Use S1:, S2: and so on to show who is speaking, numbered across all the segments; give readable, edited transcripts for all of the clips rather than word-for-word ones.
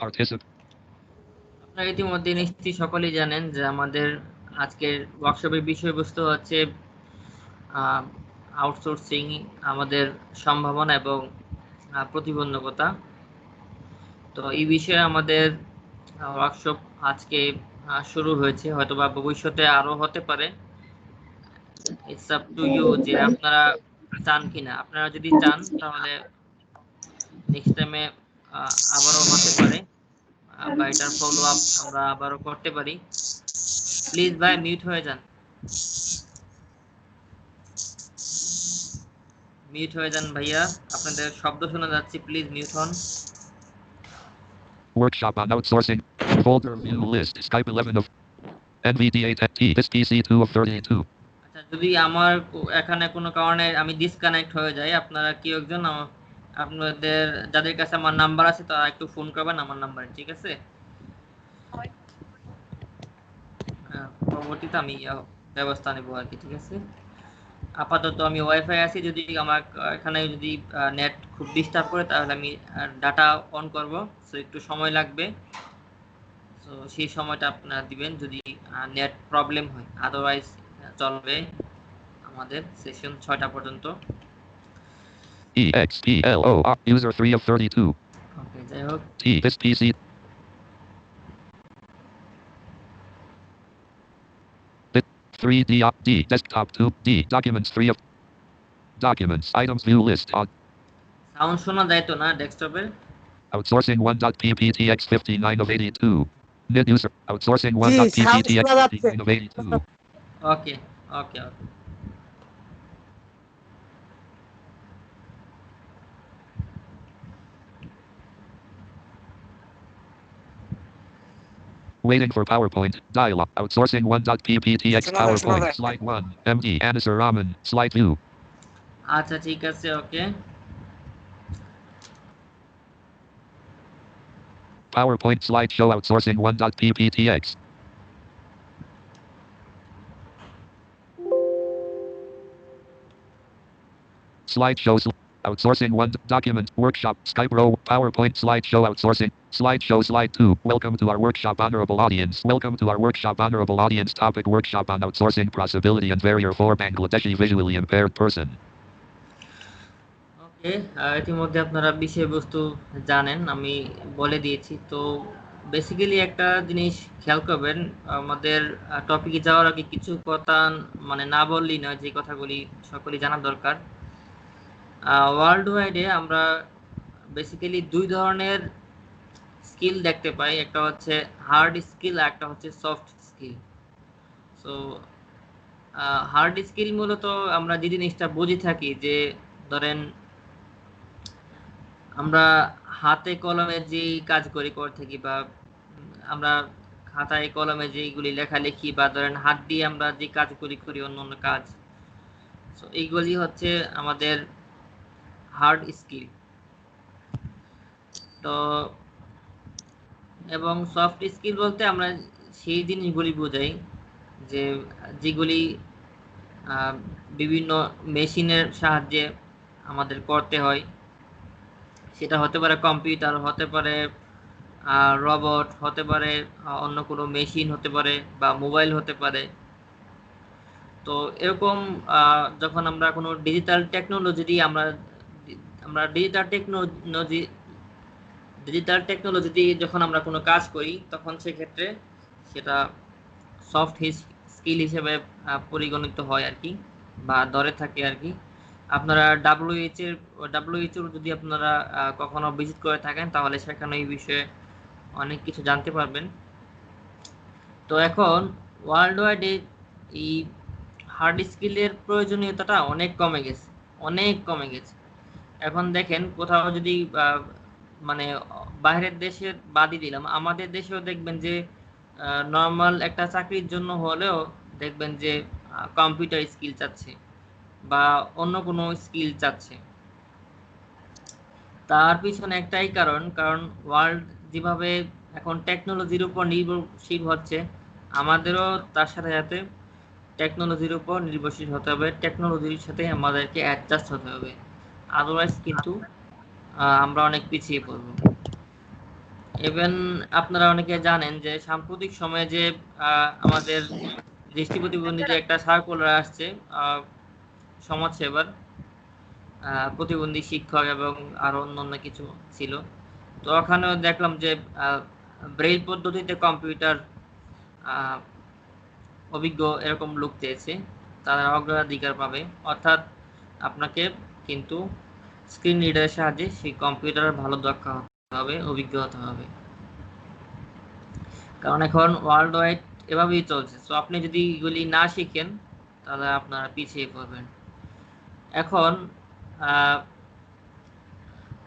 S1: আপনারা ইতিমধ্যে নিশ্চয়ই সকলেই জানেন যে আমাদের আজকের ওয়ার্কশপের বিষয়বস্তু হচ্ছে আউটসোর্সিং, আমাদের সম্ভাবনা এবং প্রতিবন্ধকতা। তো এই বিষয়ে আমাদের ওয়ার্কশপ আজকে শুরু হয়েছে, হয়তোবা ভবিষ্যতে আরো হতে পারে। ইটস আপ টু ইউ যে আপনারা চান কিনা। আপনারা যদি চান তাহলে নেক্সট টাইমে আবারও হতে পারে, বা এটার ফলো আপ আমরা আবারও করতে পারি। প্লিজ ভাই মিউট হয়ে যান, মিউট হয়ে যান ভাইয়া, আপনাদের শব্দ শোনা যাচ্ছে, প্লিজ মিউট হন।
S2: Workshop on outsourcing. Folder view list. Skype 11 of NVDA10T. This PC 2 of 32.
S1: আচ্ছা, যদি আমার এখানে কোনো কারণে আমি ডিসকানেক্ট হয়ে যাই, আপনারা কি একজন আপনাদের যাদের কাছে আমার নাম্বার আছে তারা একটু ফোন করবেন আমার নাম্বারে, ঠিক আছে? পরবর্তীতে আমি ব্যবস্থা নেব আর কি, ঠিক আছে? আপাতত আমি ওয়াইফাই আছি, যদি আমার এখানে যদি নেট খুব ডিস্টার্ব করে তাহলে আমি ডাটা অন করব, সো একটু সময় লাগবে। সো সেই সময়টা আপনারা দিবেন যদি নেট প্রবলেম হয়, আদারওয়াইজ চলবে আমাদের সেশন 6টা পর্যন্ত।
S2: EXPLO user 3 of 32.
S1: ওকে, যাই হোক,
S2: This PC 3D D desktop 2 D documents 3 of documents items view list on
S1: sound শোনা যায় তো না ডেস্কটপে?
S2: outsourcing 1.pptx 59 of 82. Net user outsourcing 1.pptx 59 of 82.
S1: Okay okay okay.
S2: Waiting for PowerPoint. Dialog. Outsourcing 1.pptx PowerPoint. Slide 1. MD. Anisar Rahman. Slide view.
S1: আচ্ছা ঠিক আছে, ওকে।
S2: PowerPoint slideshow outsourcing 1.pptx. Slideshows. Outsourcing 1 document workshop Skype row PowerPoint slideshow outsourcing slideshow slide 2. Welcome to our workshop, honorable audience. Welcome to our workshop, honorable audience. Topic workshop on outsourcing possibility and barrier for Bangladeshi visually impaired person.
S1: ওকে, ইতিমধ্যে আপনারা বিষয়বস্তু জানেন, আমি বলে দিয়েছি। তো basically একটা জিনিস খেয়াল করবেন, আমাদের টপিকে যাওয়ার আগে কিছু কথা মানে না বললেই নয়, যে কথাগুলি সকলেই জানা দরকার। ওয়ার্ল্ড ওয়াইডে আমরা বেসিক্যালি দুই ধরনের স্কিল দেখতে পাই, একটা হচ্ছে হার্ড স্কিল আর একটা হচ্ছে soft skill. So hard skill মূলত আমরা যে জিনিসটা বুঝে থাকি, যে ধরেন আমরা হাতে কলমে যে কাজ করে থাকি, বা আমরা খাতায় কলমে যেগুলি লেখালেখি, বা ধরেন হাত দিয়ে আমরা যে কাজ করি অন্য অন্য কাজ, সো এইগুলি হচ্ছে আমাদের হার্ড স্কিল। তো এবং সফট স্কিল বলতে আমরা সেই জিনিসগুলি বোঝাই যে যেগুলি বিভিন্ন মেশিনের সাহায্যে আমাদের করতে হয়। সেটা হতে পারে কম্পিউটার, হতে পারে রবট, হতে পারে অন্য কোনো মেশিন হতে পারে, বা মোবাইল হতে পারে। তো এরকম যখন আমরা কোনো ডিজিটাল টেকনোলজি আমরা ডিজিটাল টেকনোলজি যখন আমরা কোনো কাজ করি, তখন সেক্ষেত্রে সেটা সফট স্কিল হিসেবে পরিগণিত হয় আর কি, বা ধরে থাকে আর কি। আপনারা ডাব্লিউএইচও যদি আপনারা কখনো ভিজিট করে থাকেন তাহলে সেখানে এই বিষয়ে অনেক কিছু জানতে পারবেন। তো এখন ওয়ার্ল্ড ওয়াইডে এই হার্ড স্কিলের প্রয়োজনীয়তাটা অনেক কমে গেছে। এখন দেখেন কোথাও যদি মানে বাইরের দেশের বাদই দিলাম, আমাদের দেশেও দেখবেন যে নর্মাল একটা চাকরির জন্য হলেও দেখবেন যে কম্পিউটার স্কিল চাচ্ছে বা অন্য কোনো স্কিল চাচ্ছে। তার পিছনে একটাই কারণ ওয়ার্ল্ড যেভাবে এখন টেকনোলজির উপর নির্ভরশীল হচ্ছে, আমাদেরও তার সাথে সাথে টেকনোলজির উপর নির্ভরশীল হতে হবে, টেকনোলজির সাথে আমাদেরকে অ্যাডজাস্ট হতে হবে, আদারওয়াইজ কিন্তু আমরা অনেক পিছিয়ে পড়ব। ইভেন আপনারা অনেকে জানেন যে সাম্প্রতিক সময়ে যে আমাদের দৃষ্টি প্রতিবন্ধী যে একটা সার্কুলার আসছে সমাজসেবার প্রতিবন্ধী শিক্ষক এবং আরো অন্যান্য কিছু ছিল, তো ওখানেও দেখলাম যে ব্রেইল পদ্ধতিতে কম্পিউটার অভিজ্ঞ এরকম লোক চেয়েছে, তারা অগ্রাধিকার পাবে। অর্থাৎ আপনাকে কিন্তু স্ক্রিন রিডারের সাহায্যে সেই কম্পিউটার ভালো দক্ষ হতে হবে, অভিজ্ঞ হতে হবে, কারণ এখন ওয়ার্ল্ড ওয়াইড এভাবেই চলছে। সো আপনি যদি এগুলি না শিখেন তাহলে আপনারা পিছিয়ে পড়বেন। এখন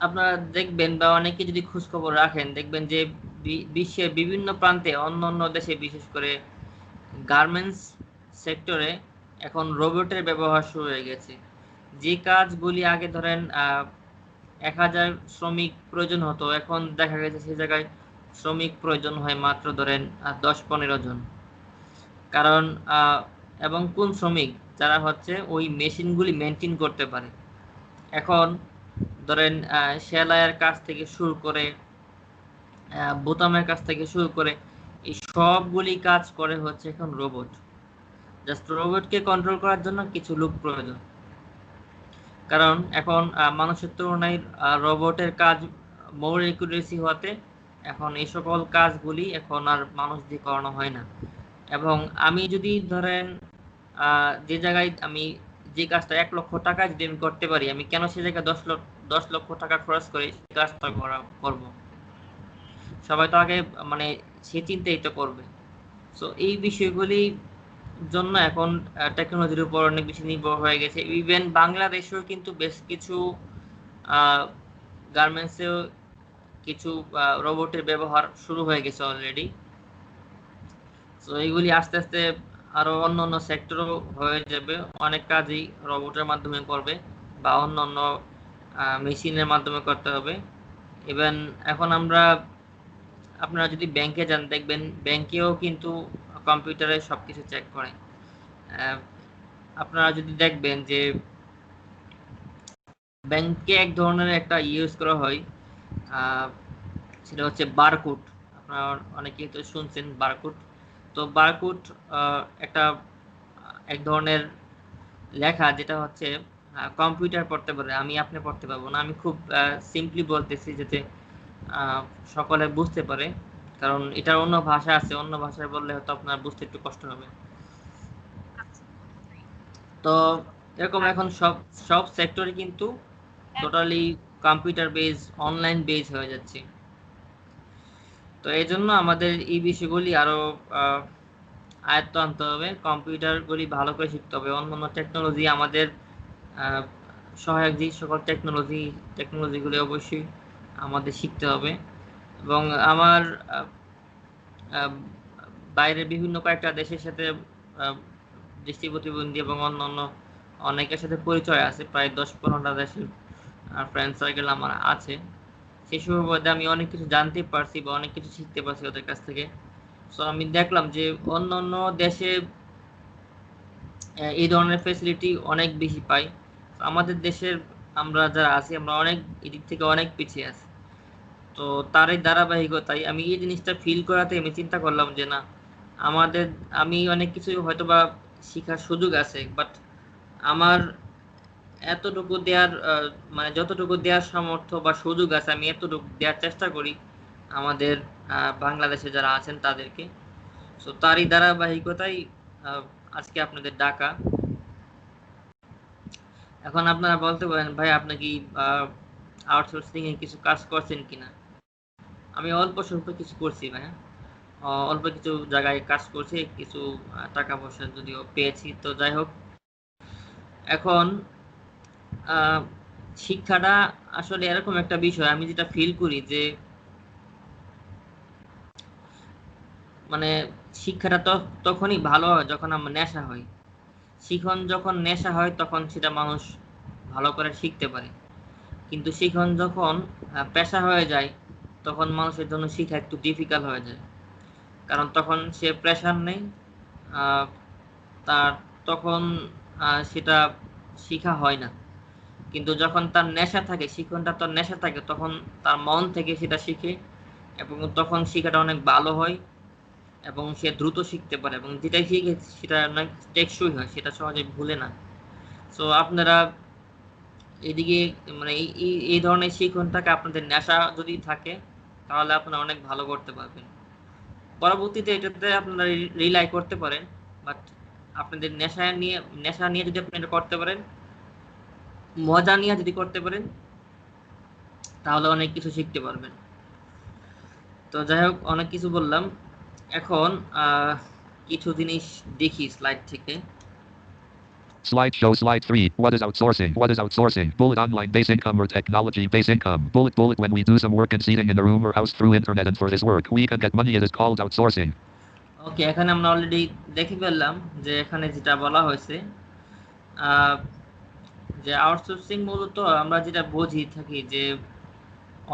S1: আপনারা দেখবেন বা অনেকে যদি খোঁজখবর রাখেন, দেখবেন যে বিশ্বের বিভিন্ন প্রান্তে অন্য অন্য দেশে বিশেষ করে গার্মেন্টস সেক্টরে এখন রোবটের ব্যবহার শুরু হয়ে গেছে। যে কাজগুলি আগে ধরেন 1000 শ্রমিক প্রয়োজন হতো, এখন দেখা গেছে সে জায়গায় শ্রমিক প্রয়োজন হয় মাত্র ধরেন 10-15 জন। কারণ এবং কোন শ্রমিক যারা হচ্ছে ওই মেশিনগুলি মেনটেন করতে পারে। এখন ধরেন সেলাইয়ের কাজ থেকে শুরু করে বোতামের কাজ থেকে শুরু করে এই সবগুলি কাজ করে হচ্ছে এখন রোবট। জাস্ট রোবটকে কন্ট্রোল করার জন্য কিছু লোক প্রয়োজন, কারণ এখন মানুষের তুলনায় রোবটের কাজ মোর একুরেসি হতে এখন এই সকল কাজগুলি এখন আর মানুষ দিয়ে করানো হয় না। এবং আমি যদি ধরেন যে জায়গায় আমি যে কাজটা 1 লক্ষ টাকা যদি আমি করতে পারি, আমি কেন সে জায়গায় 10 লক্ষ টাকা খরচ করে কাজটা করব? সবাই তো আগে মানে সে চিন্তাই তো করবে। সো এই বিষয়গুলি জন্য এখন টেকনোলজির উপর অনেক বেশি নির্ভর হয়ে গেছে। ইভেন বাংলাদেশেও কিন্তু বেশ কিছু গার্মেন্টসেও কিছু রোবটের ব্যবহার শুরু হয়ে গেছে অলরেডি। সো এইগুলি আস্তে আস্তে আরো অন্য অন্য সেক্টরও হয়ে যাবে, অনেক কাজই রোবটের মাধ্যমে করবে বা অন্য অন্য মেশিনের মাধ্যমে করতে হবে। ইভেন এখন আপনারা যদি ব্যাংকে যান, দেখবেন ব্যাংকেও কিন্তু কম্পিউটারে সবকিছু চেক করে। আপনারা যদি দেখবেন যে ব্যাংকে এক ধরনের একটা ইউজ করা হয়, সেটা হচ্ছে বারকোড। আপনারা অনেকেই তো শুনছেন বারকোড। তো বারকোড একটা এক ধরনের লেখা, যেটা হচ্ছে কম্পিউটার পড়তে পারে, আমি আপনি পড়তে পারবো না। আমি খুব সিম্পলি বলতেছি যাতে সকলে বুঝতে পারে, কারণ এটার অন্য ভাষা আছে, অন্য ভাষায় বললে হয়তো আপনার বুঝতে একটু কষ্ট হবে। তো এরকম এখন সব সব সেক্টরে কিন্তু totally computer base, online base হয়ে যাচ্ছে। তো এই জন্য আমাদের এই বিষয়গুলি আরো আয়ত্ত আনতে হবে, কম্পিউটারগুলি ভালো করে শিখতে হবে। অন্যান্য টেকনোলজি আমাদের সহায়ক যে সকল টেকনোলজিগুলি অবশ্যই আমাদের শিখতে হবে। এবং আমার বাইরের বিভিন্ন কয়েকটা দেশের সাথে দৃষ্টি প্রতিবন্ধী এবং অন্যান্য অনেকের সাথে পরিচয় আছে, প্রায় 10-15টা দেশের ফ্রেন্ড সার্কেল আমার আছে। সেই সুবাদে আমি অনেক কিছু জানতে পারছি বা অনেক কিছু শিখতে পারছি ওদের কাছ থেকে। সো আমি দেখলাম যে অন্য অন্য দেশে এই ধরনের ফেসিলিটি অনেক বেশি পাই। আমাদের দেশের আমরা যারা আছি আমরা অনেক এদিক থেকে অনেক পিছিয়ে আছি। তো তারই ধারাবাহিকতায় আমি এই জিনিসটা ফিল করাতে আমি চিন্তা করলাম যে না, আমি অনেক কিছু হয়তো বা শেখার সুযোগ আছে, বাট আমার এতটুকু দেওয়ার মানে যতটুকু দেওয়ার সামর্থ্য বা সুযোগ আছে আমি এতটুকু দেওয়ার চেষ্টা করি আমাদের বাংলাদেশে যারা আছেন তাদেরকে। সো তারই ধারাবাহিকতাই আজকে আপনাদের ডাকা। এখন আপনারা বলতে পারেন, ভাই আপনি কি আউটসোর্সিং এ কিছু কাজ করছেন কিনা? আমি অল্প স্বল্প কিছু করছি ভাই, অল্প কিছু জায়গায় কাজ করছি, কিছু টাকা পয়সা যদিও পেয়েছি। তো যাই হোক, এখন শিক্ষাটা আসলে এরকম একটা বিষয়, আমি যেটা ফিল করি যে মানে শিক্ষাটা তো তখনই ভালো হয় যখন আমার নেশা হয়। শিখন যখন নেশা হয় তখন সেটা মানুষ ভালো করে শিখতে পারে, কিন্তু শিখন যখন পেশা হয়ে যায় তখন মানুষের জন্য শিখা একটু ডিফিকাল্ট হয়ে যায়, কারণ তখন সে প্রেশার নেই, তার তখন সেটা শিখা হয় না। কিন্তু যখন তার নেশা থাকে, শিখনটা তার নেশা থাকে, তখন তার মন থেকে সেটা শিখে এবং তখন শেখাটা অনেক ভালো হয় এবং সে দ্রুত শিখতে পারে এবং যেটাই শিখে সেটা অনেক টেকসই হয়, সেটা সহজে ভুলে না। সো আপনারা এদিকে মানে এই ধরনের শিক্ষণটাকে আপনাদের নেশা যদি থাকে তাহলে আপনারা অনেক ভালো করতে পারবেন। পরবর্তীতে এটাতে আপনারা রিলাই করতে পারেন, বাট আপনাদের নেশা নিয়ে যদি আপনি এটা করতে পারেন, মজা নিয়ে যদি করতে পারেন, তাহলে অনেক কিছু শিখতে পারবেন। তো যাই হোক, অনেক কিছু বললাম। এখন কিছু জিনিস দেখি স্লাইড থেকে।
S2: Slideshow slide 3. What is outsourcing? What is outsourcing? Bullet online base income or technology base income. Bullet when we do some work and seating in a room or house through internet and for this work we can get money. It is called outsourcing.
S1: ওকে, এখানে আমরা already দেখে ফেললাম যে এখানে যেটা বলা হয়েছে যে আউটসোর্সিং মূলত আমরা যেটা বুঝি থাকি যে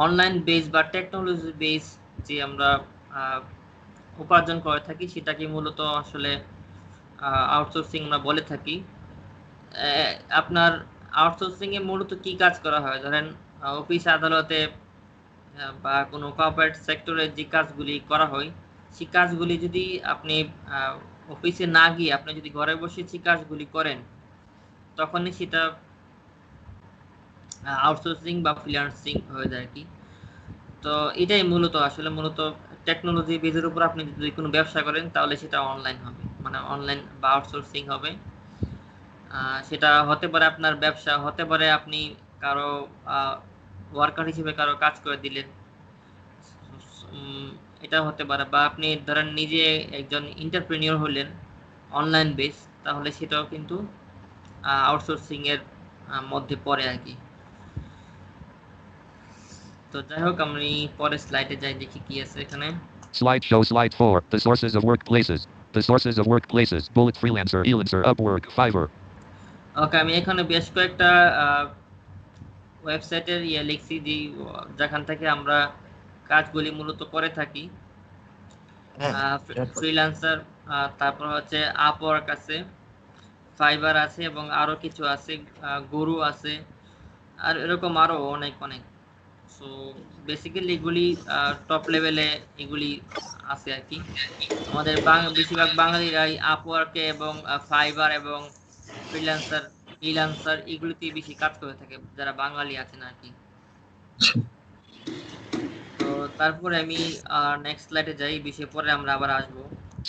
S1: অনলাইন বেস বা টেকনোলজি বেস যে আমরা উপার্জন করে থাকি সেটাকে মূলত আসলে আউটসোর্সিং আমরা বলে থাকি। আপনার আউটসোর্সিং এ মূলত কি কাজ করা হয়, ধরেন অফিস আদালতে বা কোনো কর্পোরেট সেক্টরে যে কাজগুলি করা হয় সেই কাজগুলি যদি আপনি অফিসে না গিয়ে আপনি যদি ঘরে বসে সেই কাজগুলি করেন, তখনই সেটা আউটসোর্সিং বা ফ্রিল্যান্সিং হয়ে যায় কি। তো এটাই মূলত টেকনোলজি বেজের উপর আপনি যদি কোনো ব্যবসা করেন তাহলে সেটা অনলাইন হবে, মানে অনলাইন বা আউটসোর্সিং হবে। সেটা হতে পারে আপনার ব্যবসা, হতে পারে আপনি কারো ওয়ার্কার হিসেবে কারো কাজ করে দিলেন, এটা হতে পারে, বা আপনি ধরেন নিজে একজন এন্টারপ্রেনিয়র হলেন অনলাইন বেস, তাহলে সেটাও কিন্তু আউটসোর্সিং এর মধ্যে পড়ে আর কি। তো যাই হোক, আমি পরের স্লাইডে যাই, দেখি কি আছে এখানে।
S2: Slideshow slide 4. The sources of workplaces. The sources of workplaces. Bullet freelancer, Elancer, Upwork, Fiverr.
S1: ওকে, আমি এখানে বেশ কয়েকটা ওয়েবসাইটের লিখছি যেখান থেকে আমরা কাজগুলি মূলত করে থাকি। ফ্রিল্যান্সার, তারপর হচ্ছে আপওয়ার্ক আছে, ফাইবার আছে এবং আরো কিছু আছে, গুরু আছে, আর এরকম আরো অনেক অনেক। সো বেসিক্যালি এগুলি টপ লেভেলে এগুলি আছে আর কি। আমাদের বেশিরভাগ বাঙালিরাই আপওয়ার্কে এবং ফাইবার এবং ফ্রিল্যান্সার এগুলিতে বেশি কাজ করে থাকে, যারা বাঙালি আছেন আর কি। তো তারপরে আমি নেক্সট স্লাইডে যাই, বিষয়ে পরে আমরা আবার আসবো।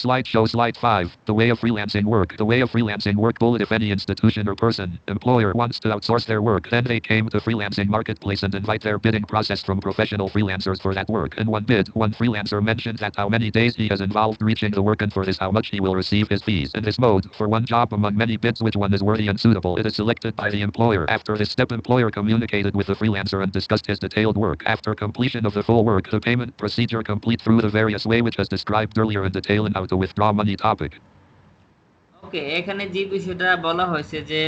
S2: Slideshow slide 5. The way of freelancing work. The way of freelancing work. Bullet if any institution or person, employer wants to outsource their work, then they came to freelancing marketplace and invite their bidding process from professional freelancers for that work. In one bid, one freelancer mentions that how many days he has involved reaching the work and for this how much he will receive his fees. In this mode, for one job among many bids which one is worthy and suitable, it is selected by the employer. After this step, employer communicated with the freelancer and discussed his detailed work. After completion of the full work, the payment procedure complete through the various way which was described earlier in detail and how to withdraw money topic.
S1: ওকে, এখানে যে বিষয়টা বলা হয়েছে যে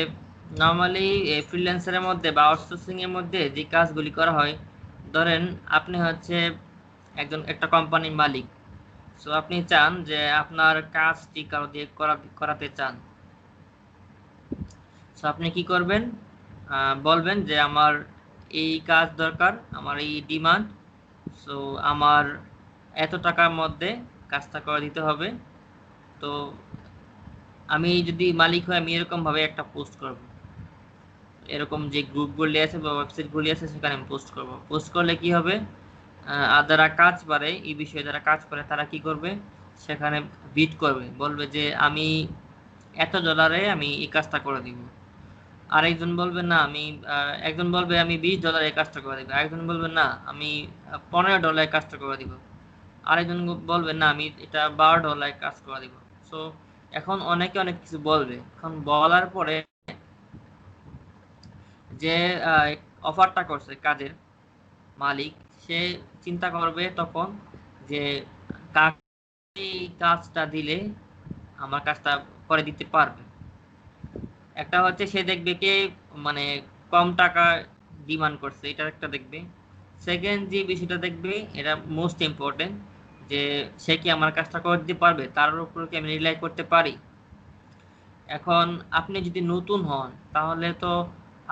S1: normally ফ্রিল্যান্সারের মধ্যে বা outsourcing এর মধ্যে যে কাজগুলি করা হয়, ধরেন আপনি হচ্ছে একটা কোম্পানির মালিক। সো আপনি চান যে আপনার কাজটি কারো দিয়ে করাতে চান। সো আপনি কি করবেন, বলবেন যে আমার এই কাজ দরকার, আমার এই ডিমান্ড, সো আমার এত টাকার মধ্যে কাজটা করে দিতে হবে। তো আমি যদি মালিক হই আমি এরকমভাবে একটা পোস্ট করব, এরকম যে গ্রুপগুলি আছে বা ওয়েবসাইটগুলি আছে সেখানে আমি পোস্ট করলে কি হবে, যারা কাজ পারে এই বিষয়ে যারা কাজ করে তারা কি করবে, সেখানে বিড করবে, বলবে যে আমি এত ডলারে আমি এই কাজটা করে দিব। আরেকজন বলবে না আমি একজন বলবে আমি $20 এই কাজটা করে দিব, আরেকজন বলবে না আমি $15 কাজটা করে দিব, আরেকজন বলবে না আমি এটা $12 কাজ করে দিব। সো এখন অনেকে অনেক কিছু বলবে, এখন বলার পরে যে অফারটা করছে কাজের মালিক, সে চিন্তা করবে তখন যে এই কাজটা দিলে আমার কাজটা করে দিতে পারবে। একটা হচ্ছে সে দেখবে কে মানে কম টাকা ডিমান্ড করছে, এটা একটা দেখবে। সেকেন্ড যে বিষয়টা দেখবে, এটা মোস্ট ইম্পর্টেন্ট, যে সে কি আমার কাজটা করে দিতে পারবে, তার উপর কি আমি রিলাই করতে পারি। এখন আপনি যদি নতুন হন তাহলে তো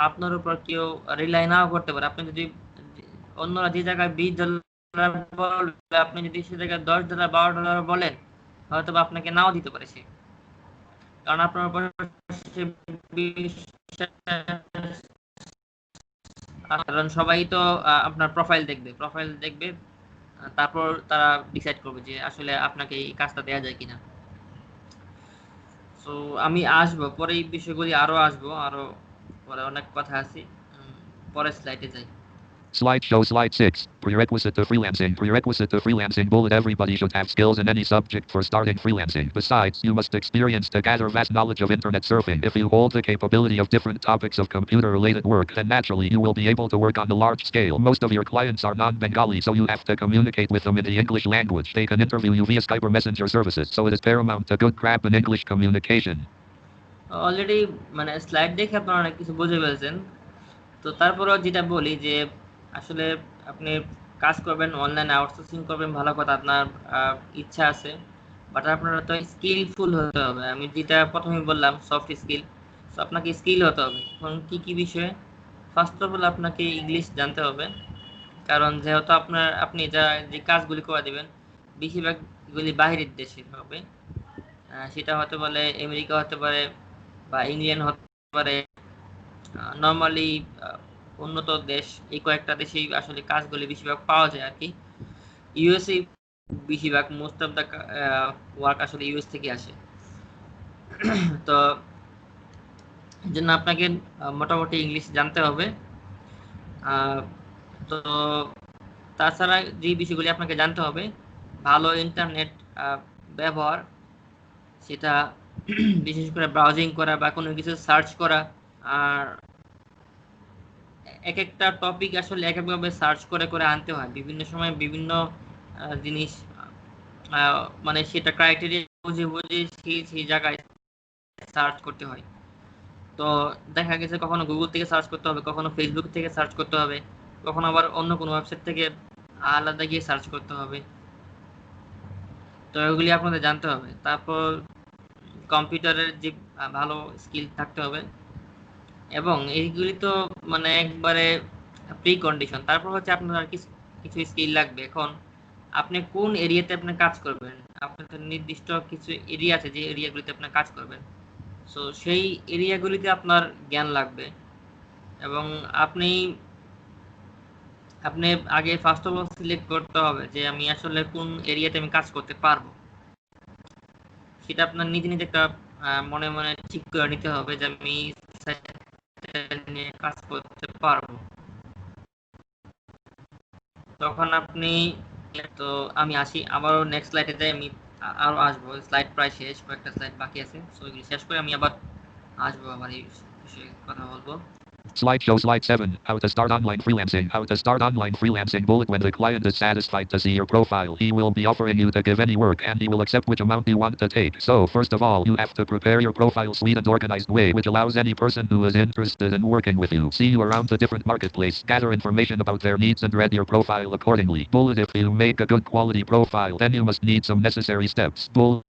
S1: আপনার উপর কেউ রিলাই নাও করতে পারে। আপনি যদি অন্যরা যে জায়গায় $20 বলবে, আপনি যদি সে জায়গায় $10 $12 বলেন, হয়তো বা আপনাকে নাও দিতে পারে সে, কারণ আপনার উপর সে বিশ্বাস, কারণ সবাই তো আপনার প্রোফাইল দেখবে, তারপর তারা ডিসাইড করবে যে আসলে আপনাকে এই কাজটা দেওয়া যায় কিনা। সো আমি আসবো পরে, এই বিষয়গুলি আরো পরে অনেক কথা আছে। পরের স্লাইডে যাই।
S2: Slideshow slide 6. Prerequisite to freelancing. Prerequisite to freelancing bullet. Everybody should have skills in any subject for starting freelancing. Besides, you must experience to gather vast knowledge of internet surfing. If you hold the capability of different topics of computer-related work, then naturally you will be able to work on a large scale. Most of your clients are non-Bengali, so you have to communicate with them in the English language. They can interview you via Skype or Messenger services, so it is paramount to good craft in English communication.
S1: Already মানে slide দেখে আপনারা অনেক কিছু বুঝে ফেলছেন। তো তারপরেও যেটা বলি যে আসলে আপনি কাজ করবেন, অনলাইন আউটসোর্সিং করবেন, ভালো কথা, আপনার ইচ্ছা আছে, বাট আপনার তো স্কিলফুল হতে হবে। আমি যেটা প্রথমে বললাম সফট স্কিল, তো আপনাকে স্কিল হতে হবে। এখন কি বিষয়ে? ফার্স্ট অফ অল আপনাকে ইংলিশ জানতে হবে, কারণ যেহেতু আপনি যে কাজগুলি করে দেবেন বেশিরভাগগুলি বাইরের দেশে হবে। সেটা হতে পারে আমেরিকা, হতে পারে বা ইংল্যান্ড হতে পারে, নর্মালি উন্নত দেশ, এই কয়েকটা দেশেই আসলে কাজগুলি বেশিরভাগ পাওয়া যায় আর কি। ইউএসএ বেশিরভাগ, মোস্ট অফ দ্য ওয়ার্ক আসলে ইউএস থেকে আসে। তো এই জন্য আপনাকে মোটামুটি ইংলিশ জানতে হবে। তো তাছাড়া যে বিষয়গুলি আপনাকে জানতে হবে, ভালো ইন্টারনেট ব্যবহার, সেটা বিশেষ করে ব্রাউজিং করা বা কোনো কিছু সার্চ করা, আর এক একটা টপিক আসলে এক একভাবে সার্চ করে আনতে হয়, বিভিন্ন সময় বিভিন্ন জিনিস, মানে সেটা ক্রাইটেরিয়া বুঝে সেই জায়গায় সার্চ করতে হয়। তো দেখা গেছে কখনো গুগল থেকে সার্চ করতে হবে, কখনো ফেসবুক থেকে সার্চ করতে হবে, কখনো আবার অন্য কোনো ওয়েবসাইট থেকে আলাদা গিয়ে সার্চ করতে হবে। তো এগুলি আপনাদের জানতে হবে। তারপর কম্পিউটারের যে ভালো স্কিল থাকতে হবে, এবং এইগুলি তো মানে একবারে প্রি কন্ডিশন। তারপর হচ্ছে আপনার কিছু স্কিল লাগবে। এখন আপনি কোন এরিয়াতে আপনি কাজ করবেন, আপনার তো নির্দিষ্ট কিছু এরিয়া আছে যে এরিয়াগুলিতে আপনি কাজ করবেন, সো সেই এরিয়াগুলিতে আপনার জ্ঞান লাগবে। এবং আপনি আগে ফার্স্ট অফ অল সিলেক্ট করতে হবে যে আমি আসলে কোন এরিয়াতে আমি কাজ করতে পারবো। সেটা আপনার নিজে একটা মনে মনে ঠিক করে নিতে হবে যে আমি নিয়ে কাজ করতে পারবো। তখন আপনি, তো আমি আসি আবারও নেক্সট স্লাইডে যাই, আমি আরো আসবো, স্লাইড প্রায় শেষ, কয়েকটা স্লাইড বাকি আছে, সো এগুলি শেষ করে আমি আবার আসবো, আবার এই বিষয়ে কথা বলবো।
S2: Slideshow slide 7. How to start online freelancing. How to start online freelancing bullet. When the client is satisfied to see your profile, he will be offering you to give any work and he will accept which amount you want to take. So first of all, you have to prepare your profile suite and organized way which allows any person who is interested in working with you see you around the different marketplace, gather information about their needs and read your profile accordingly. Bullet. If you make a good quality profile, then you must need some necessary steps. Bullet.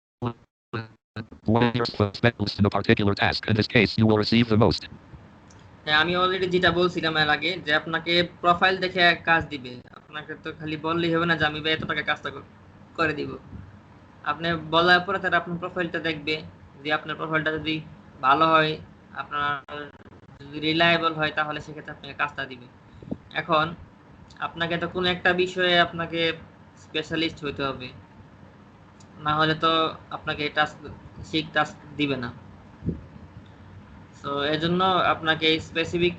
S2: When you're a specialist in a particular task, in this case, you will receive the most.
S1: হ্যাঁ, আমি already যেটা বলছিলাম এর আগে, যে আপনাকে profile দেখে কাজ দিবে। আপনাকে তো খালি বললেই হবে না যে আমি এত টাকা কাজটা করে দিব। আপনি বলার পরে তারা আপনার প্রোফাইলটা দেখবে, যে আপনার প্রোফাইলটা যদি ভালো হয়, আপনার যদি রিলায়েবল হয়, তাহলে সেক্ষেত্রে আপনাকে কাজটা দিবে। এখন আপনাকে তো কোনো একটা বিষয়ে আপনাকে স্পেশালিস্ট হইতে হবে, না হলে তো আপনাকে টাস্ক দিবে না। তো এর জন্য আপনাকে স্পেসিফিক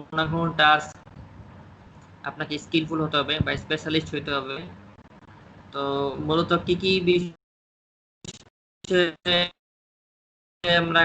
S1: কোনো টাস্ক আপনাকে স্কিলফুল হতে হবে বা স্পেশালিস্ট হতে হবে। তো মূলত কি বিষয়ে আমরা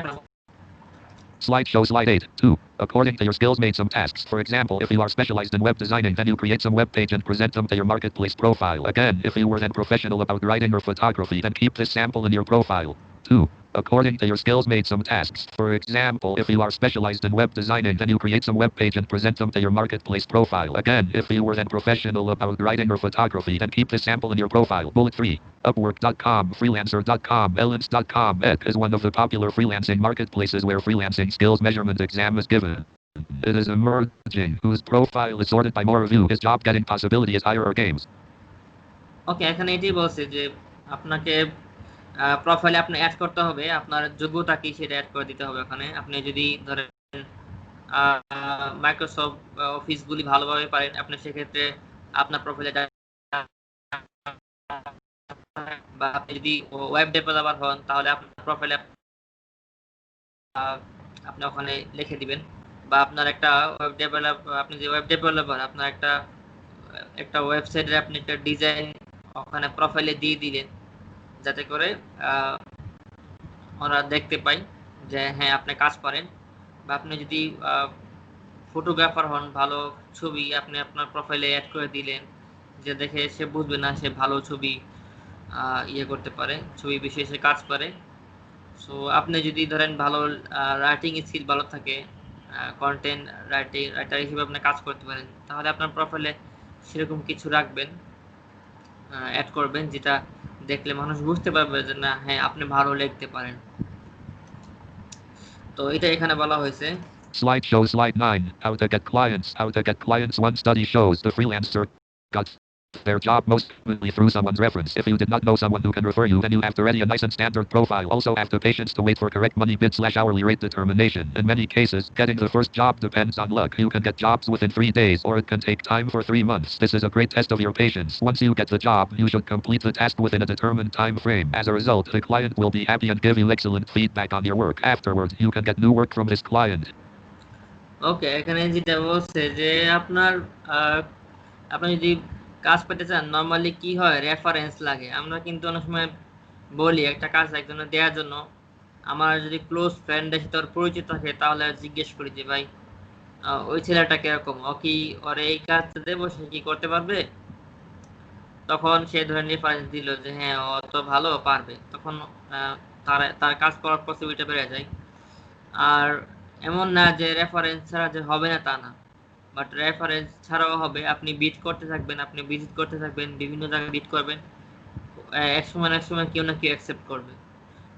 S2: Slideshow slide 8. 2. According to your skills, make some tasks. For example, if you are specialized in web designing, then you create some web page and present them to your marketplace profile. Again, if you were then professional about writing or photography, then keep this sample in your profile. 2. According to your skills, made some tasks. For example, if you are specialized in web designing, then you create some web page and present them to your marketplace profile. Again, if you were then professional about writing or photography, then keep this sample in your profile. Bullet 3. Upwork.com, Freelancer.com, Ellens.com. It is one of the popular freelancing marketplaces where freelancing skills measurement exam is given. It is emerging. Whose profile is sorted by more view. His job getting possibility is higher or games.
S1: ওকে, এখানে এটাই বলছে যে আপনাকে প্রোফাইলে আপনি add করতে হবে, আপনার যোগ্যতা কি সেটা অ্যাড করে দিতে হবে। ওখানে আপনি যদি ধরেন মাইক্রোসফট অফিসগুলি ভালোভাবে পারেন, আপনি সেক্ষেত্রে আপনার প্রোফাইলে, বা আপনি যদি ওয়েব ডেভেলপার হন তাহলে আপনার প্রোফাইলে আপনি ওখানে লিখে দিবেন। বা আপনার একটা ওয়েব ডেভেলপার, আপনি যে ওয়েব ডেভেলপার, আপনার একটা ওয়েবসাইটের আপনি একটা ডিজাইন ওখানে প্রোফাইলে দিয়ে দিলেন, যাতে করে ওরা দেখতে পায় যে হ্যাঁ আপনি কাজ করেন। বা আপনি যদি ফটোগ্রাফার হন, ভালো ছবি আপনি আপনার প্রোফাইলে অ্যাড করে দিলেন, যে দেখে সে বুঝবে না সে ভালো ছবি ইয়ে করতে পারে, ছবি বিষয়ে সে কাজ করে। সো আপনি যদি ধরেন ভালো রাইটিং স্কিল ভালো থাকে, কন্টেন্ট রাইটার হিসেবে আপনি কাজ করতে পারেন, তাহলে আপনার প্রোফাইলে সেরকম কিছু রাখবেন, অ্যাড করবেন, যেটা দেখলে মানুষ বুঝতে পারবে যে না হ্যাঁ আপনি ভালো লিখতে পারেন। তো এটা এখানে বলা হয়েছে।
S2: Slideshow slide 9. How to get clients. How to get clients. One study shows the freelancer got their job mostly through someone's reference. If you did not know someone who can refer you, then you have to ready a nice and standard profile. Also have the patience to wait for correct money bid/hourly rate determination. In many cases, getting the first job depends on luck. You can get jobs within 3 days, or it can take time for 3 months. This is a great test of your patience. Once you get the job, you should complete the task within a determined time frame. As a result, the client will be happy and give you excellent feedback on your work. Afterwards, you can get new work from this client.
S1: ওকে, এখানে যেটা বলছে যে আপনার আপনি যদি কাজ পেতে চান, নরমালি কি হয়, রেফারেন্স লাগে। আমরা কিন্তু অনেক সময় বলি একটা কাজ একজনের দেওয়ার জন্য, আমার যদি ক্লোজ ফ্রেন্ডের সাথে ওর পরিচিত থাকে তাহলে জিজ্ঞেস করি যে ভাই ওই ছেলেটা কিরকম, ও কি ওর এই কাজটা দেবো, সে কি করতে পারবে? তখন সে ধরে রেফারেন্স দিল যে হ্যাঁ ও তো ভালো পারবে, তখন তার কাজ করার পসিবিলিটি বেড়ে যায়। আর এমন না যে রেফারেন্স ছাড়া যে হবে না তা না, বাট রেফারেন্স ছাড়াও হবে। আপনি বিট করতে থাকবেন, আপনি ভিজিট করতে থাকবেন, বিভিন্ন জায়গায় বিট করবেন, এক সময় কেউ না কেউ অ্যাকসেপ্ট করবে।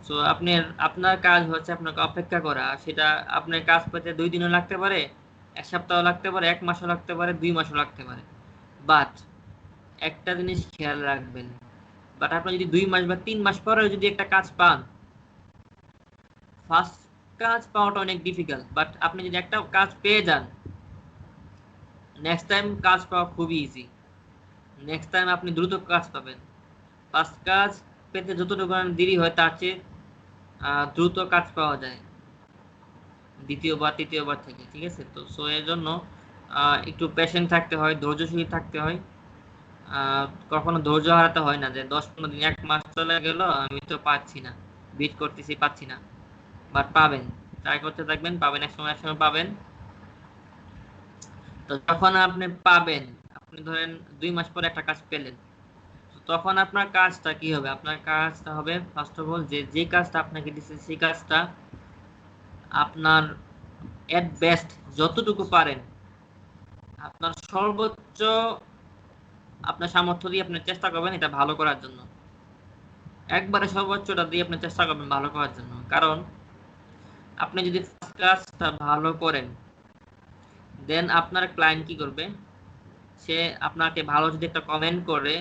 S1: সো আপনার কাজ হচ্ছে আপনাকে অপেক্ষা করা। সেটা আপনার কাজ পেতে 2 দিনও লাগতে পারে, 1 সপ্তাহ লাগতে পারে, 1 মাসও লাগতে পারে, 2 মাসও লাগতে পারে। বাট একটা জিনিস খেয়াল রাখবেন, বাট আপনি যদি 2 মাস বা 3 মাস পরেও যদি একটা কাজ পান, ফার্স্ট কাজ পাওয়াটা অনেক ডিফিকাল্ট, বাট আপনি যদি একটা কাজ পেয়ে যান, নেক্সট টাইম কাজ পাওয়া খুবই ইজি। নেক্সট টাইম আপনি দ্রুত কাজ পাবেন। ফার্স্ট কাজ পেতে যতটুকু দেরি হয় তার চেয়ে দ্রুত কাজ পাওয়া যায় দ্বিতীয়বার তৃতীয়বার থেকে, ঠিক আছে? তো সো এর জন্য একটু পেশেন্ট থাকতে হয়, ধৈর্যশীল থাকতে হয়। কখনো ধৈর্য হারাতে হয় না যে 10-15 দিন 1 মাস চলে গেল আমি তো পাচ্ছি না, বিট করতেছি পাচ্ছি না, বাট পাবেন, ট্রাই করতে থাকবেন, পাবেন, এক সময় পাবেন। তো যখন আপনি পাবেন, আপনি ধরেন 2 মাস পরে একটা কাজ পেলেন, তখন আপনার কাজটা কি হবে? আপনার কাজটা হবে ফার্স্ট অফ অল যে কাজটা আপনাকে দিচ্ছে সেই কাজটা আপনার এট বেস্ট যতটুকু পারেন, আপনার সর্বোচ্চ আপনার সামর্থ্য দিয়ে আপনি চেষ্টা করবেন এটা ভালো করার জন্য। একবারে সর্বোচ্চটা দিয়ে আপনি চেষ্টা করবেন ভালো করার জন্য। কারণ আপনি যদি ফার্স্ট কাজটা ভালো করেন, দেন আপনার ক্লায়েন্ট কি করবে? সে আপনাকে ভালো যদি একটা কমেন্ট করে,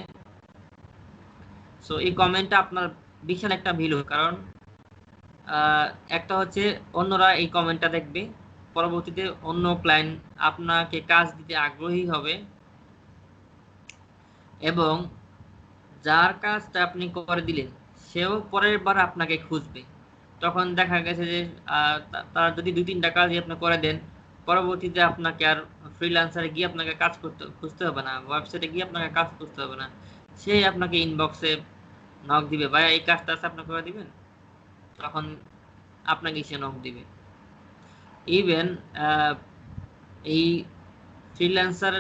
S1: সো এই কমেন্টটা আপনার বিশাল একটা ভ্যালু। কারণ একটা হচ্ছে অন্যরা এই কমেন্টটা দেখবে, পরবর্তীতে অন্য ক্লায়েন্ট আপনাকে কাজ দিতে আগ্রহী হবে, এবং যার কাজটা আপনি করে দিলেন সেও পরের বার আপনাকে খুঁজবে। তখন দেখা গেছে যে তার যদি 2-3টা কাজই আপনি করে দেন, পরবর্তীতে আপনাকে আর ফ্রিল্যান্সারে গিয়ে আপনাকে কাজ খুঁজতে হবে না, ওয়েবসাইটে গিয়ে আপনাকে কাজ খুঁজতে হবে না, সে আপনাকে ইনবক্সে নক দিবে, ভাই এই কাজটা আছে আপনি করে দিবেন, তখন আপনাকে সে নক দিবে। ইভেন এই ফ্রিল্যান্সার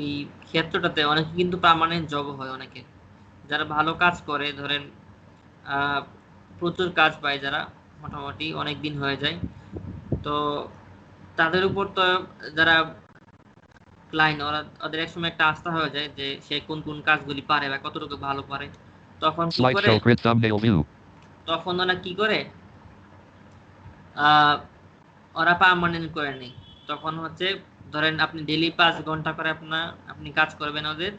S1: এই ক্ষেত্রটাতে অনেকে কিন্তু পার্মানেন্ট জব হয়, অনেকে যারা ভালো কাজ করে, ধরেন প্রচুর কাজ পায়, যারা মোটামুটি অনেক দিন হয়ে যায়, তো তাদের উপর তো যারা ক্লায়েন্ট, ওদের এক সময় একটা আস্থা হয়ে যায় যে সে কোন কোন কাজগুলি পারে বা কতটুকু ভালো পারে। তখন কি করে,
S2: Slideshow grid thumbnail view.
S1: তখন ওরা কি করে, ওরা পার্মানেন্ট করে নেই। তখন হচ্ছে ধরেন আপনি ডেইলি 5 ঘন্টা করে আপনি কাজ করবেন ওদের।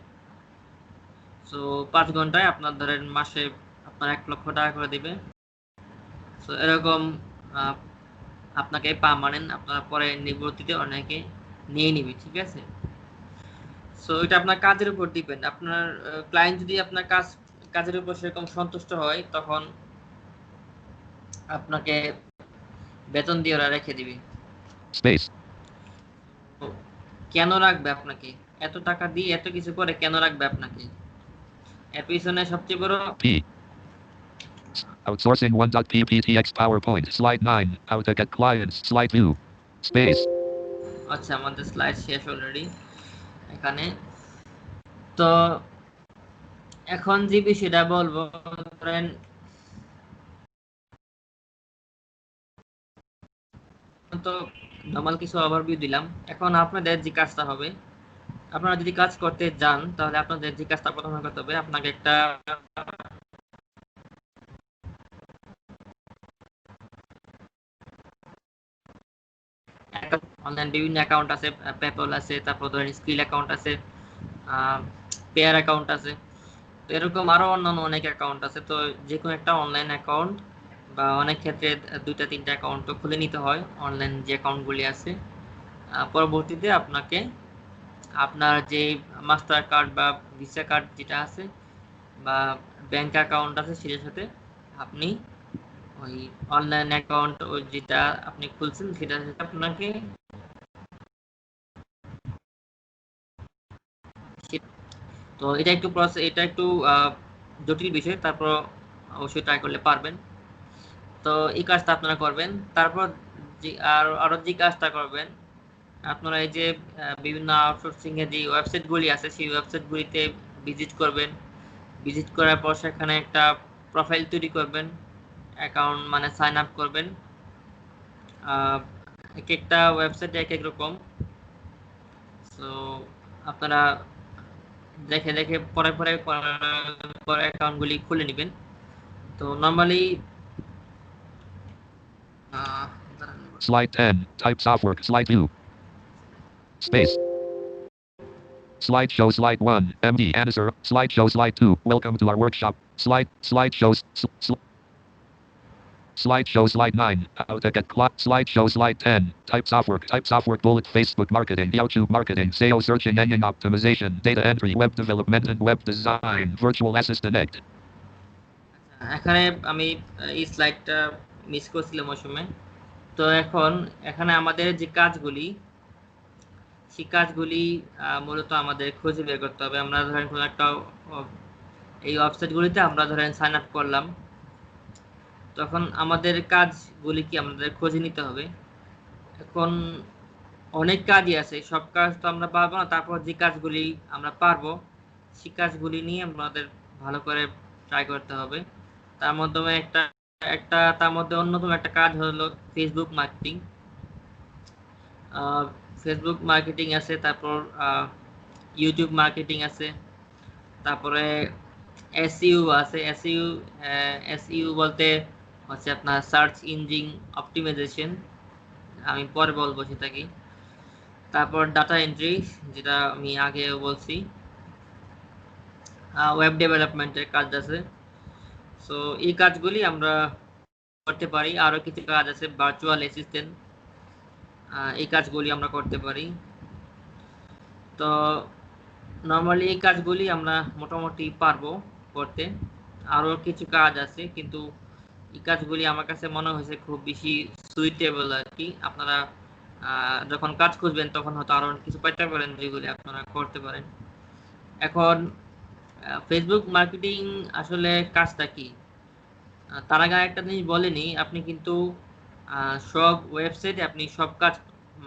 S1: সো 5 ঘন্টায় আপনার ধরেন মাসে আপনার 1 লক্ষ টাকা করে দিবে। সো এরকম আপনাকে পার্মানেন্ট আপনার পরে নিবৃত্তিতে অনেকে নিয়ে নিবে, ঠিক আছে। সো এটা আপনার কাজের উপর ডিপেন্ড। আপনার ক্লায়েন্ট যদি আপনার কাজের উপর সেরকম সন্তুষ্ট হয় তখন আপনাকে বেতন দিয়ে ওরা রেখে দিবে।
S2: Space.
S1: তো কেন রাখবে আপনাকে? এত টাকা দিয়ে এত কিছু করে কেন রাখবে আপনাকে? এর পিছনে সবচেয়ে বড়
S2: P. Outsourcing 1.pptx PowerPoint. Slide 9. How to get clients. Slide view. Space.
S1: আচ্ছা, আমাদের স্লাইড শেষ অলরেডি এখানে। তো এখন যে বিষয়টা বলবো, ধরেন তো নরমাল কিছু ওভারভিউ দিলাম। এখন আপনাদের যে কাজটা হবে, আপনারা যদি কাজ করতে যান তাহলে আপনাদের যে কাজটা প্রথমে করতে হবে, আপনাকে একটা অনলাইন বিভিন্ন অ্যাকাউন্ট আছে, পেপল আছে, তারপর ধরেন স্কিল অ্যাকাউন্ট আছে, পেয়ার অ্যাকাউন্ট আছে, তো এরকম আরো অন্যান্য অনেক অ্যাকাউন্ট আছে। তো যে কোনো একটা অনলাইন অ্যাকাউন্ট বা অনেক ক্ষেত্রে 2টা 3টা অ্যাকাউন্টও খুলে নিতে হয় অনলাইন যে অ্যাকাউন্টগুলি আছে। পরবর্তীতে আপনাকে আপনার যে মাস্টার কার্ড বা ভিসা কার্ড যেটা আছে বা ব্যাংক অ্যাকাউন্ট আছে সেটার সাথে আপনি ওই অনলাইন অ্যাকাউন্ট ওই যেটা আপনি খুলছেন সেটার সাথে আপনাকে তো এটা একটু প্রসেস, এটা একটু জটিল বিষয়, তারপর অবশ্যই ট্রাই করলে পারবেন। তো এই কাজটা আপনারা করবেন। তারপর যে আরো যে কাজটা করবেন, আপনারা এই যে বিভিন্ন আউটসোর্সিং এর যে ওয়েবসাইটগুলি আছে সেই ওয়েবসাইটগুলিতে ভিজিট করবেন। ভিজিট করার পর সেখানে একটা প্রোফাইল তৈরি করবেন, অ্যাকাউন্ট মানে সাইন আপ করবেন। এক একটা ওয়েবসাইট এক এক রকম। সো আপনারা দেখে দেখে পরে পরে পরে অ্যাকাউন্টগুলি খুলে নেবেন। তো normally
S2: Slide 10. Types of work. Slide view. Space. Slideshow. Slide 1. MD. Answer. Slideshow. Slide 2. Welcome to our workshop. Slideshows. Slideshow. Slide 9. How to get slideshow. Slide 10. Types of work. Types of work. Bullet. Facebook marketing. YouTube marketing. SEO. Search engine optimization. Data entry. Web development and web design. Virtual assistant.
S1: এখানে আমি এই স্লাইডটা miss করছিলাম ওই সময়। তো এখন এখানে আমাদের যে কাজগুলি সেই কাজগুলি মূলত আমাদের খুঁজে বের করতে হবে। আমরা ধরেন কোনো একটা এই ওয়েবসাইটগুলিতে আমরা ধরেন সাইন আপ করলাম, তখন আমাদের কাজগুলি কি আমাদের খুঁজে নিতে হবে। এখন অনেক কাজই আছে, সব কাজ তো আমরা পারবো না। তারপর যে কাজগুলি আমরা পারবো সেই কাজগুলি নিয়ে আমাদের ভালো করে ট্রাই করতে হবে। তার মাধ্যমে তার মধ্যে অন্যতম একটা কাজ হলো ফেসবুক মার্কেটিং। ফেসবুক মার্কেটিং আছে, তারপর ইউটিউব মার্কেটিং আছে, তারপরে এসইউ আছে। এসইউ বলতে হচ্ছে আপনার সার্চ ইঞ্জিন অপটিমাইজেশন, আমি পরে বলবো সেটা কি। তারপর ডাটা এন্ট্রি, যেটা আমি আগে বলছি। ওয়েব ডেভেলপমেন্টের কাজ আছে। সো এই কাজগুলি আমরা করতে পারি। আরো কিছু কাজ আছে, ভার্চুয়াল অ্যাসিস্ট্যান্ট, এই কাজগুলি আমরা করতে পারি। তো নর্মালি এই কাজগুলি আমরা মোটামুটি পারবো করতে। আরো কিছু কাজ আছে কিন্তু এই কাজগুলি আমার কাছে মনে হয়েছে খুব বেশি সুইটেবল আর কি। আপনারা যখন কাজ খুঁজবেন তখন হয়তো আরো কিছু পাইতে পারেন যেগুলি আপনারা করতে পারেন। এখন ফেসবুক মার্কেটিং আসলে কাজটা কি, তার আগে একটা জিনিস বলেনি, আপনি কিন্তু সব ওয়েবসাইটে আপনি সব কাজ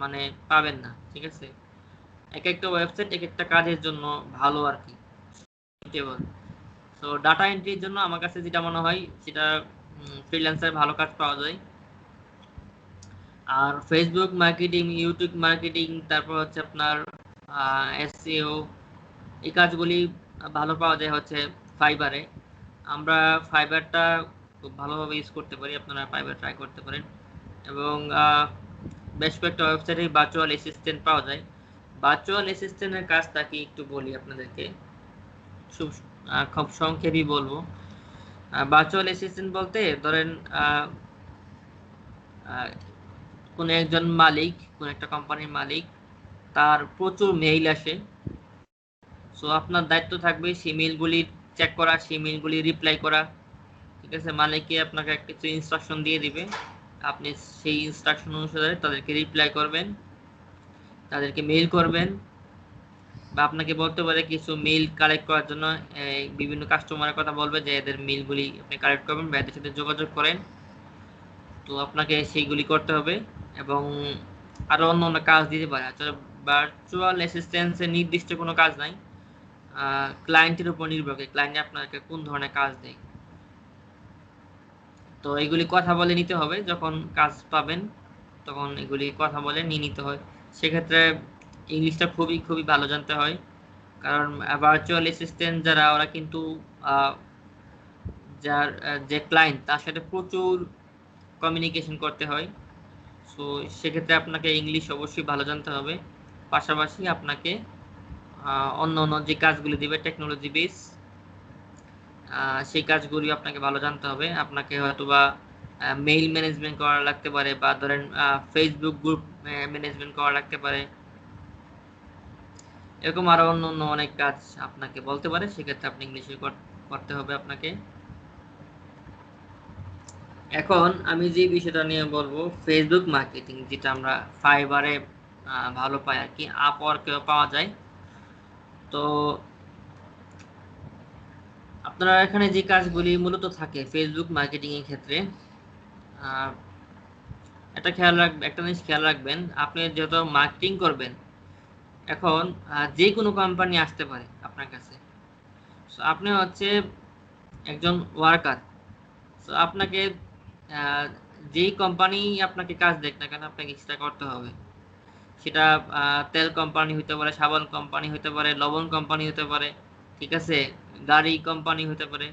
S1: মানে পাবেন না, ঠিক আছে। এক একটা ওয়েবসাইট এক একটা কাজের জন্য ভালো আর কি, সুইটেবল। সো ডাটা এন্ট্রির জন্য আমার কাছে যেটা মনে হয় সেটা ফ্রিল্যান্সারে ভালো কাজ পাওয়া যায়। আর ফেসবুক মার্কেটিং, ইউটিউব মার্কেটিং, তারপর হচ্ছে আপনার এসইও, এই কাজগুলি ভালো পাওয়া যায় হচ্ছে ফাইবারে। আমরা ফাইবারটা খুব ভালোভাবে ইউজ করতে পারি, আপনারা ফাইবার ট্রাই করতে পারেন। এবং বেশ কয়েকটা ওয়েবসাইটে ভার্চুয়াল অ্যাসিস্ট্যান্ট পাওয়া যায়। ভার্চুয়াল অ্যাসিস্ট্যান্টের কাজটা কি একটু বলি আপনাদেরকে, খুব সংক্ষেপে বলবো। ভার্চুয়াল অ্যাসিস্ট্যান্ট বলতে ধরেন কোন একজন মালিক, কোন একটা কোম্পানির মালিক, তার প্রচুর মেইল আসে। সো আপনার দায়িত্ব থাকবে সেই মেইলগুলি চেক করা, সেই মেইলগুলি রিপ্লাই করা। ঠিক আছে, মালিককে আপনাকে কিছু ইনস্ট্রাকশন দিয়ে দিবে, আপনি সেই ইনস্ট্রাকশন অনুসারে তাদেরকে রিপ্লাই করবেন, তাদেরকে মেইল করবেন, বা আপনাকে বলতে পারে কিছু মেইল কালেক্ট করার জন্য বিভিন্ন কাস্টমারের কথা বলবে যে এদের মেইলগুলি আপনি কালেক্ট করবেন বা এদের সাথে যোগাযোগ করেন। তো আপনাকে সেইগুলি করতে হবে এবং আরো অন্য অন্য কাজ দিতে পারে। আসলে ভার্চুয়াল অ্যাসিস্ট্যান্সের নির্দিষ্ট কোনো কাজ নাই, ক্লায়েন্টের উপর নির্ভর করে ক্লায়েন্ট আপনাকে কোন ধরনের কাজ দেয়। তো এগুলি কথা বলে নিতে হবে, যখন কাজ পাবেন তখন এগুলি কথা বলে নিয়ে নিতে হয়। সেক্ষেত্রে ইংলিশটা খুবই খুবই ভালো জানতে হয়, কারণ ভার্চুয়াল অ্যাসিস্ট্যান্ট যারা ওরা কিন্তু যার যে ক্লায়েন্ট তার সাথে প্রচুর কমিউনিকেশন করতে হয়। সো সেক্ষেত্রে আপনাকে ইংলিশ অবশ্যই ভালো জানতে হবে, পাশাপাশি আপনাকে অন্য অন্য যে কাজগুলি দিবে টেকনোলজি বেস, সেই কাজগুলি আপনাকে ভালো জানতে হবে। আপনাকে হয়তোবা মেইল ম্যানেজমেন্ট করা লাগতে পারে, বা ধরেন ফেসবুক গ্রুপ ম্যানেজমেন্ট করা লাগতে পারে, এরকম আরো অন্য অন্য অনেক কাজ আপনাকে বলতে পারে। সেক্ষেত্রে আপনি ইংলিশে করতে হবে আপনাকে। এখন আমি যে বিষয়টা নিয়ে বলবো, ফেসবুক মার্কেটিং, যেটা আমরা ফাইবারে ভালো পাই আর কি, আপওয়ার্কেও পাওয়া যায়। তো আপনারা এখানে যে কাজগুলি মূলত থাকে ফেসবুক মার্কেটিং এর ক্ষেত্রে, একটা জিনিস খেয়াল রাখবেন, আপনি যত মার্কেটিং করবেন, এখন যে কোনো কোম্পানি আসতে পারে আপনার কাছে। সো আপনি হচ্ছে একজন ওয়ার্কার। সো আপনাকে যেই কোম্পানি আপনাকে কাজ দেখ না কেন, আপনাকে সেটা করতে হবে। সেটা তেল কোম্পানি হতে পারে, সাবান কোম্পানি হতে পারে, লবণ কোম্পানি হতে পারে, ঠিক আছে, গাড়ি কোম্পানি হতে পারে,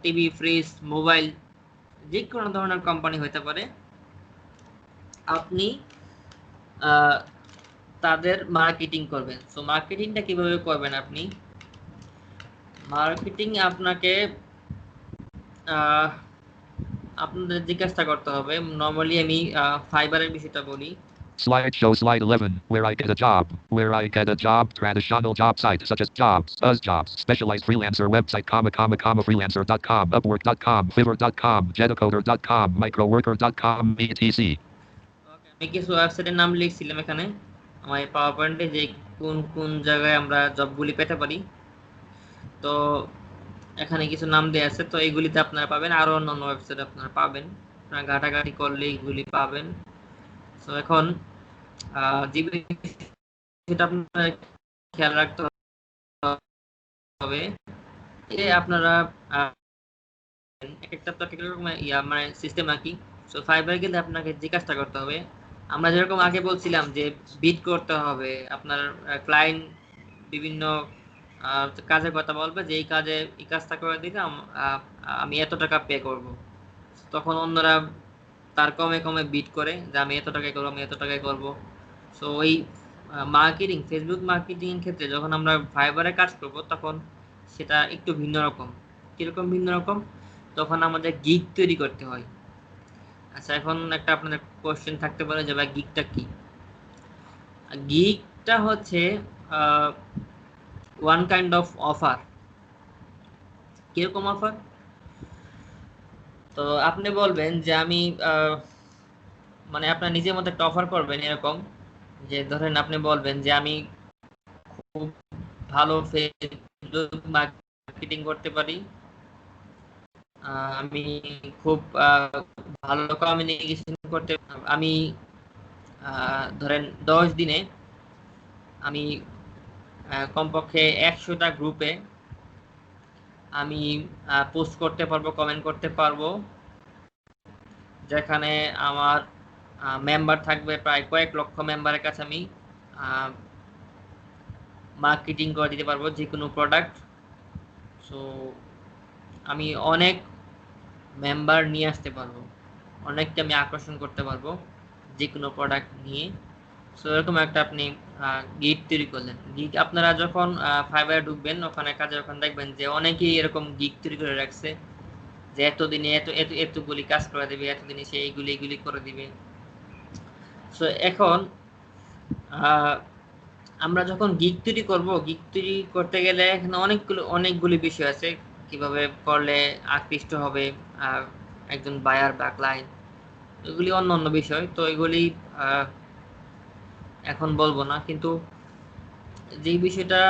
S1: টিভি, ফ্রিজ, মোবাইল, যে কোনো ধরনের কোম্পানি হতে পারে। আপনি তাদের মার্কেটিং করবেন। সো মার্কেটিংটা কিভাবে করবেন? আপনি মার্কেটিং আপনাকে আপনাদের জিজ্ঞাসা করতে হবে। নরমালি আমি ফাইবারের বিষয়টা বলি।
S2: Slideshow slide 11, where I get a job. Where I get a job. Traditional job sites such as Jobs, BuzzJobs, Specialized Freelancer website, freelancer.com, Upwork.com, Fiverr.com, Jetacoder.com, Microworker.com, etc.
S1: আমি কিছু ওয়েবসাইটের নাম লিখছিলাম এখানে আমার পাওয়ার পয়েন্টে, যে কোন কোন জায়গায় আমরা জবগুলি পেতে পারি। তো এখানে কিছু নাম দেওয়া আছে, তো এইগুলিতে আপনারা পাবেন, আরো অন্যান্য ওয়েবসাইট আপনারা পাবেন, আপনারা ঘাটাঘাটি করলে এইগুলি পাবেন। তো এখন যেটা আপনারা খেয়াল রাখতে হবে, যে আপনারা একটা তো এক রকম মানে সিস্টেম আঁকি। সো ফাইবারে গেলে আপনাকে যে কাজটা করতে হবে, আমরা যেরকম আগে বলছিলাম যে বিড করতে হবে, আপনার ক্লায়েন্ট বিভিন্ন কাজের কথা বলবে যে এই কাজে এই কাজটা করে দিলে আমি এত টাকা পে করব। তখন অন্যরা তার কমে কমে বিড করে যে আমি এত টাকায় করবো, আমি এত টাকায় করবো। সো ওই মার্কেটিং, ফেসবুক মার্কেটিং এর ক্ষেত্রে যখন আমরা ফাইবারে কাজ করব, তখন সেটা একটু ভিন্ন রকম। কিরকম ভিন্ন রকম? তখন আমাদের গিগ তৈরি করতে হয়। আচ্ছা, এখন একটা আপনাদের কোশ্চেন থাকতে পারে যে ভাই গিগটা কি? গিগটা হচ্ছে ওয়ান কাইন্ড অফ অফার। কিরকম অফার? তো আপনি বলবেন যে আমি মানে আপনার নিজের মতো একটা অফার করবেন এরকম, যে ধরেন আপনি বলবেন যে আমি খুব ভালো ফেসবুক মার্কেটিং করতে পারি, আমি খুব ভালো কমিউনিকেশন করতে, আমি ধরেন 10 দিনে আমি কমপক্ষে 100টা গ্রুপে আমি পোস্ট করতে পারবো, কমেন্ট করতে পারবো, যেখানে আমার মেম্বার থাকবে প্রায় কয়েক লক্ষ মেম্বারের কাছে আমি মার্কেটিং করে দিতে পারবো যে কোনো প্রোডাক্ট। সো আমি অনেক মেম্বার নিয়ে আসতে পারবো, অনেককে আমি আকর্ষণ করতে পারবো যে কোনো প্রোডাক্ট নিয়ে। সো এরকম একটা আপনি গিগ তৈরি করলেন। গিগ আপনারা যখন ফাইবারে ঢুকবেন, ওখানে কাজে ওখানে দেখবেন যে অনেকেই এরকম গিগ তৈরি করে রাখছে, যে এতদিনে এত এত এতগুলি কাজ করে দেবে, এতদিনে সে এইগুলি এইগুলি করে দিবে। সো এখন আমরা যখন গিগ তৈরি করব, গিগ তৈরি করতে গেলে এখানে অনেকগুলি বিষয় আছে, কিভাবে করলে আকৃষ্ট হবে একজন বায়ার বা ক্লায়েন্ট, এগুলি অন্য অন্য বিষয়। তো এগুলি এখন বলবো না, কিন্তু যে বিষয়টা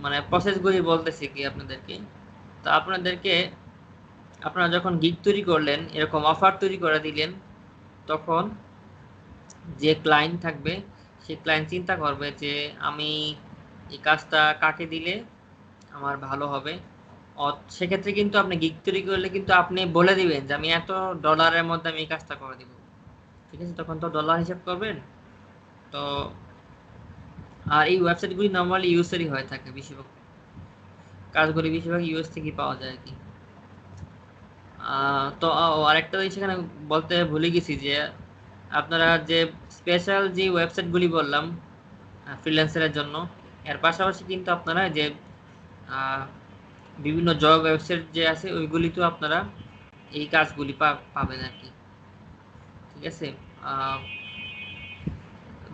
S1: মানে প্রসেসগুলি বলতেছি কি আপনাদেরকে। তো আপনারা যখন গিগ তৈরি করলেন, এরকম অফার তৈরি করে দিলেন, তখন যে ক্লায়েন্ট থাকবে সে ক্লায়েন্ট চিন্তা করবে যে আমি এই কাজটা কাকে দিলে আমার ভালো হবে। সেক্ষেত্রে কিন্তু আপনি গিগ তৈরি করলে কিন্তু আপনি বলে দিবেন যে আমি এত ডলারের মধ্যে আমি এই কাজটা করে দিব, ঠিক আছে? তখন তো ডলার হিসাব করবেন। তো আর এই ওয়েবসাইটগুলি নর্মালি ইউএসেরই হয়ে থাকে, বেশিরভাগ কাজগুলি বেশিরভাগ ইউএস থেকেই পাওয়া যায় আর কি। তো আরেকটা জিনিস এখানে বলতে ভুলে গেছি যে আপনারা যে স্পেশাল যে ওয়েবসাইটগুলি বললাম ফ্রিল্যান্সারের জন্য, এর পাশাপাশি কিন্তু আপনারা যে বিভিন্ন জব ওয়েবসাইট যে আছে ওইগুলিতেও আপনারা এই কাজগুলি পাবেন আর কি, ঠিক আছে?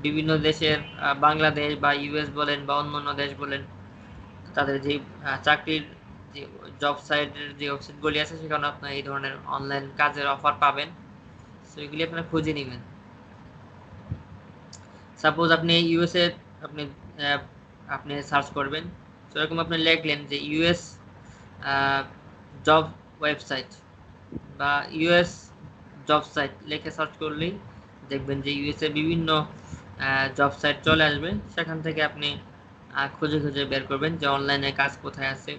S1: বিভিন্ন দেশের বাংলাদেশ বা ইউএস বলেন বা অন্যান্য দেশ বলেন, তাদের যে চাকরির যে জব সাইটের যে ওয়েবসাইটগুলি আছে সেখানে আপনারা এই ধরনের অনলাইন কাজের অফার পাবেন। সো এগুলি আপনারা খুঁজে নেবেন। সাপোজ আপনি ইউএসএ আপনি আপনি সার্চ করবেন, সেরকম আপনি লিখলেন যে ইউএস জব ওয়েবসাইট বা ইউএস জব সাইট লিখে সার্চ করলেই দেখবেন যে ইউএসএ বিভিন্ন জব সাইট চলে আসবে। সেখান থেকে আপনি খুঁজে খুঁজে বের করবেন যে অনলাইনে কাজ কোথায় আছে,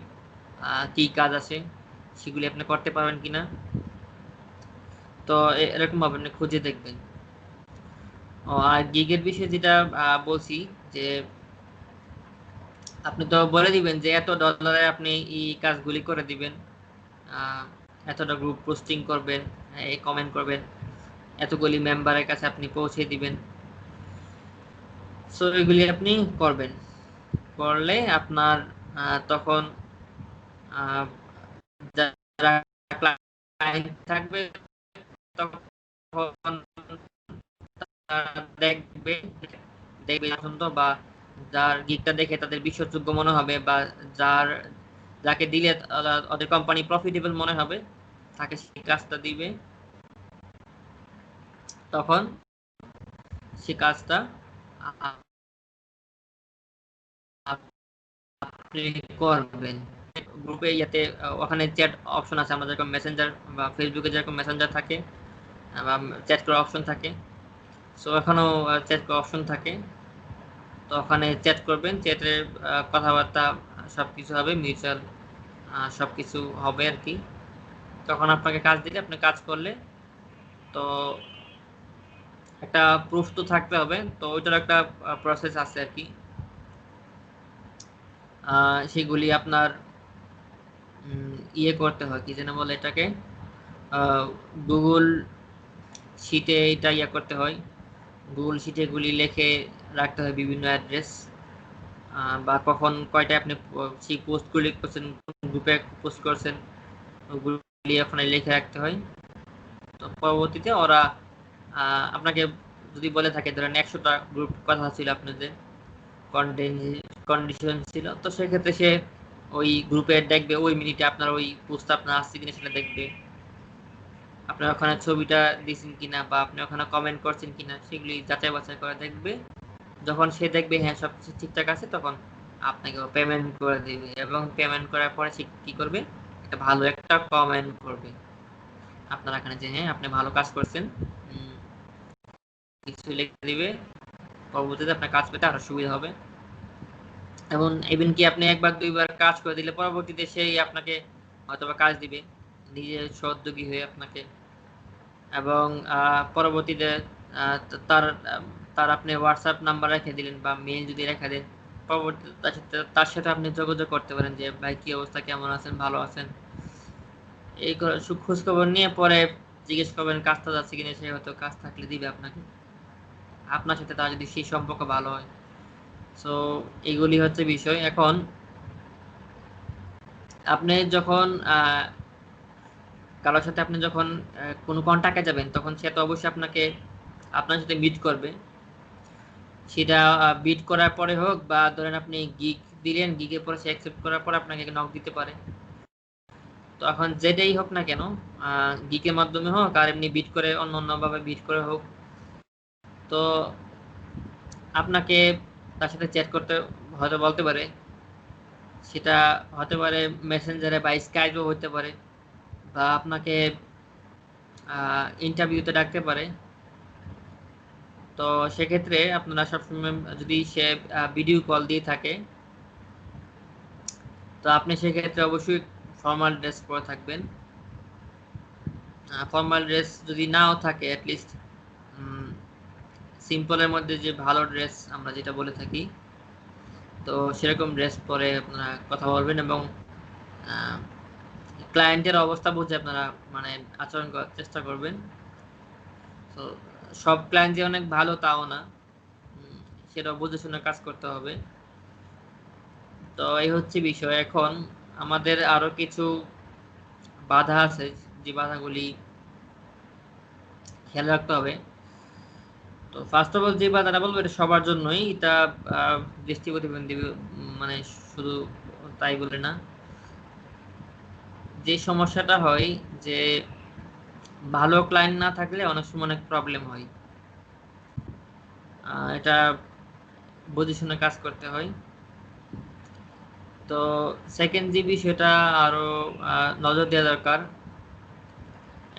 S1: কি কাজ আছে, সেগুলি আপনি করতে পারবেন কিনা। তো এরকম ভাবে আপনি খুঁজে দেখবেন। আর গিগের বিষয়ে যেটা বলছি, যে আপনি তো বলে দিবেন যে এত ডলারে আপনি এই কাজগুলি করে দিবেন, এতটা গ্রুপ পোস্টিং করবেন, এই কমেন্ট করবেন, এতগুলি মেম্বারের কাছে আপনি পৌঁছে দিবেন। সো এগুলি আপনি করবেন, করলে আপনার তখন যারা ক্লায়েন্ট থাকবে তখন দেখবে দেখবে পছন্দ, বা যার গিগটা দেখে তাদের বিশ্বাসযোগ্য মনে হবে, বা যাকে দিলে ওদের কোম্পানি প্রফিটেবল মনে হবে, তাকে সেই কাজটা দিবে। তখন সে কাজটা আপনি করবেন। গ্রুপে ইয়াতে ওখানে চ্যাট অপশন আছে, আমাদের যেরকম মেসেঞ্জার বা ফেসবুকে যেরকম মেসেঞ্জার থাকে বা চ্যাট করার অপশন থাকে, সো এখানেও চ্যাট করার অপশন থাকে। তো ওখানে চ্যাট করবেন, চ্যাটের কথাবার্তা সবকিছু হবে, মিউচুয়াল সবকিছু হবে আর কি। তখন আপনাকে কাজ দিলে আপনি কাজ করলে তো একটা প্রুফ তো থাকতে হবে, তো ওইটার একটা প্রসেস আছে আর কি। সেগুলি আপনার ইয়ে করতে হয়, কি যেন বলে এটাকে, গুগল শিটে এটা ইয়ে করতে হয়, গুগল শিটে গুলি লিখে রাখতে হয় বিভিন্ন অ্যাড্রেস, বা কখন কয়টায় আপনি সেই পোস্টগুলি করছেন, কোন গ্রুপে পোস্ট করছেন, ওগুলি ওখানে লিখে রাখতে হয়। তো পরবর্তীতে ওরা আপনাকে যদি বলে থাকে, ধরেন 100টা গ্রুপ কথা ছিল আপনাদের কন্ডিশন ছিল, তো সেক্ষেত্রে সে ওই গ্রুপে দেখবে ওই মিনিটে আপনার ওই পোস্ট আপনার আসছে কিনা সেটা দেখবে, আপনার ওখানে ছবিটা দিয়েছেন কিনা বা আপনি ওখানে কমেন্ট করছেন কিনা, সেগুলি যাচাই বাছাই করে দেখবে। যখন সে দেখবে হ্যাঁ সবকিছু ঠিকঠাক আছে, তখন আপনাকে পেমেন্ট করে দিবে, এবং পেমেন্ট করার পরে সে কি করবে, একটা ভালো একটা কমেন্ট করবে আপনার এখানে যে হ্যাঁ আপনি ভালো কাজ করছেন, কিছু লিখে দিবে। পরবর্তীতে আপনার কাজ পেতে আরো সুবিধা হবে। এবং ইভেন কি আপনি একবার দুইবার কাজ করে দিলে পরবর্তীতে সেই আপনাকে হয়তোবা কাজ দিবে নিজে সহযোগী হয়ে আপনাকে, এবং পরবর্তীতে তার তার আপনি হোয়াটসঅ্যাপ নাম্বার রেখে দিলেন বা মেইল যদি রেখে দেন, পরবর্তীতে তার সাথে আপনি যোগাযোগ করতে পারেন যে ভাই কি অবস্থা, কেমন আছেন, ভালো আছেন, এই খোঁজ খবর নিয়ে পরে জিজ্ঞেস করবেন কাজটা যাচ্ছে কিনা, সে হয়তো কাজ থাকলে দিবে আপনাকে। আপনার সাথে তার যদি সেই সম্পর্ক ভালো হয়। সো এগুলি হচ্ছে বিষয়। এখন আপনি যখন কারোর সাথে আপনি যখন কোনো কন্টাক্টে যাবেন, তখন সে তো অবশ্যই আপনার সাথে মিট করবে। সেটা বিট করার পরে হোক, বা ধরেন আপনি গিগ দিলেন, গিগের পরে সে অ্যাকসেপ্ট করার পর আপনাকে নক দিতে পারে। তো এখন যেটাই হোক না কেন, গিগের মাধ্যমে হোক আর এমনি বিট করে অন্য অন্যভাবে বিট করে হোক, তো আপনাকে তার সাথে চ্যাট করতে হয়তো বলতে পারে। সেটা হতে পারে মেসেঞ্জারে বা স্কাইপেও হতে পারে, বা আপনাকে ইন্টারভিউতে ডাকতে পারে। তো সেক্ষেত্রে আপনারা সবসময়, যদি সে ভিডিও কল দিয়ে থাকে, তো আপনি সেক্ষেত্রে অবশ্যই ফর্মাল ড্রেস পরে থাকবেন। ফর্মাল ড্রেস যদি নাও থাকে, অ্যাটলিস্ট সিম্পলের মধ্যে যে ভালো ড্রেস আমরা যেটা বলে থাকি, তো সেরকম ড্রেস পরে আপনারা কথা বলবেন, এবং ক্লায়েন্টের অবস্থা বুঝে আপনারা মানে আচরণ করার চেষ্টা করবেন। তো সব ক্লায়েন্ট যে অনেক ভালো তাও না, সেটা বুঝে শুনে কাজ করতে হবে। তো এই হচ্ছে বিষয়। এখন আমাদের আরো কিছু বাধা আছে, যে বাধাগুলি খেয়াল রাখতে হবে। তো ফার্স্ট অফ অল যে বাধাটা বলবো, এটা সবার জন্যই, এটা দৃষ্টি প্রতিবন্ধী মানে শুধু তাই বলে না। যে সমস্যাটা হয় যে ভালো ক্লায়েন্ট না থাকলে অনেক সময় অনেক প্রবলেম হয়। এটা বুঝে শুনে কাজ করতে হয়। তো সেকেন্ড যে বিষয়টা আরো নজর দেওয়া দরকার।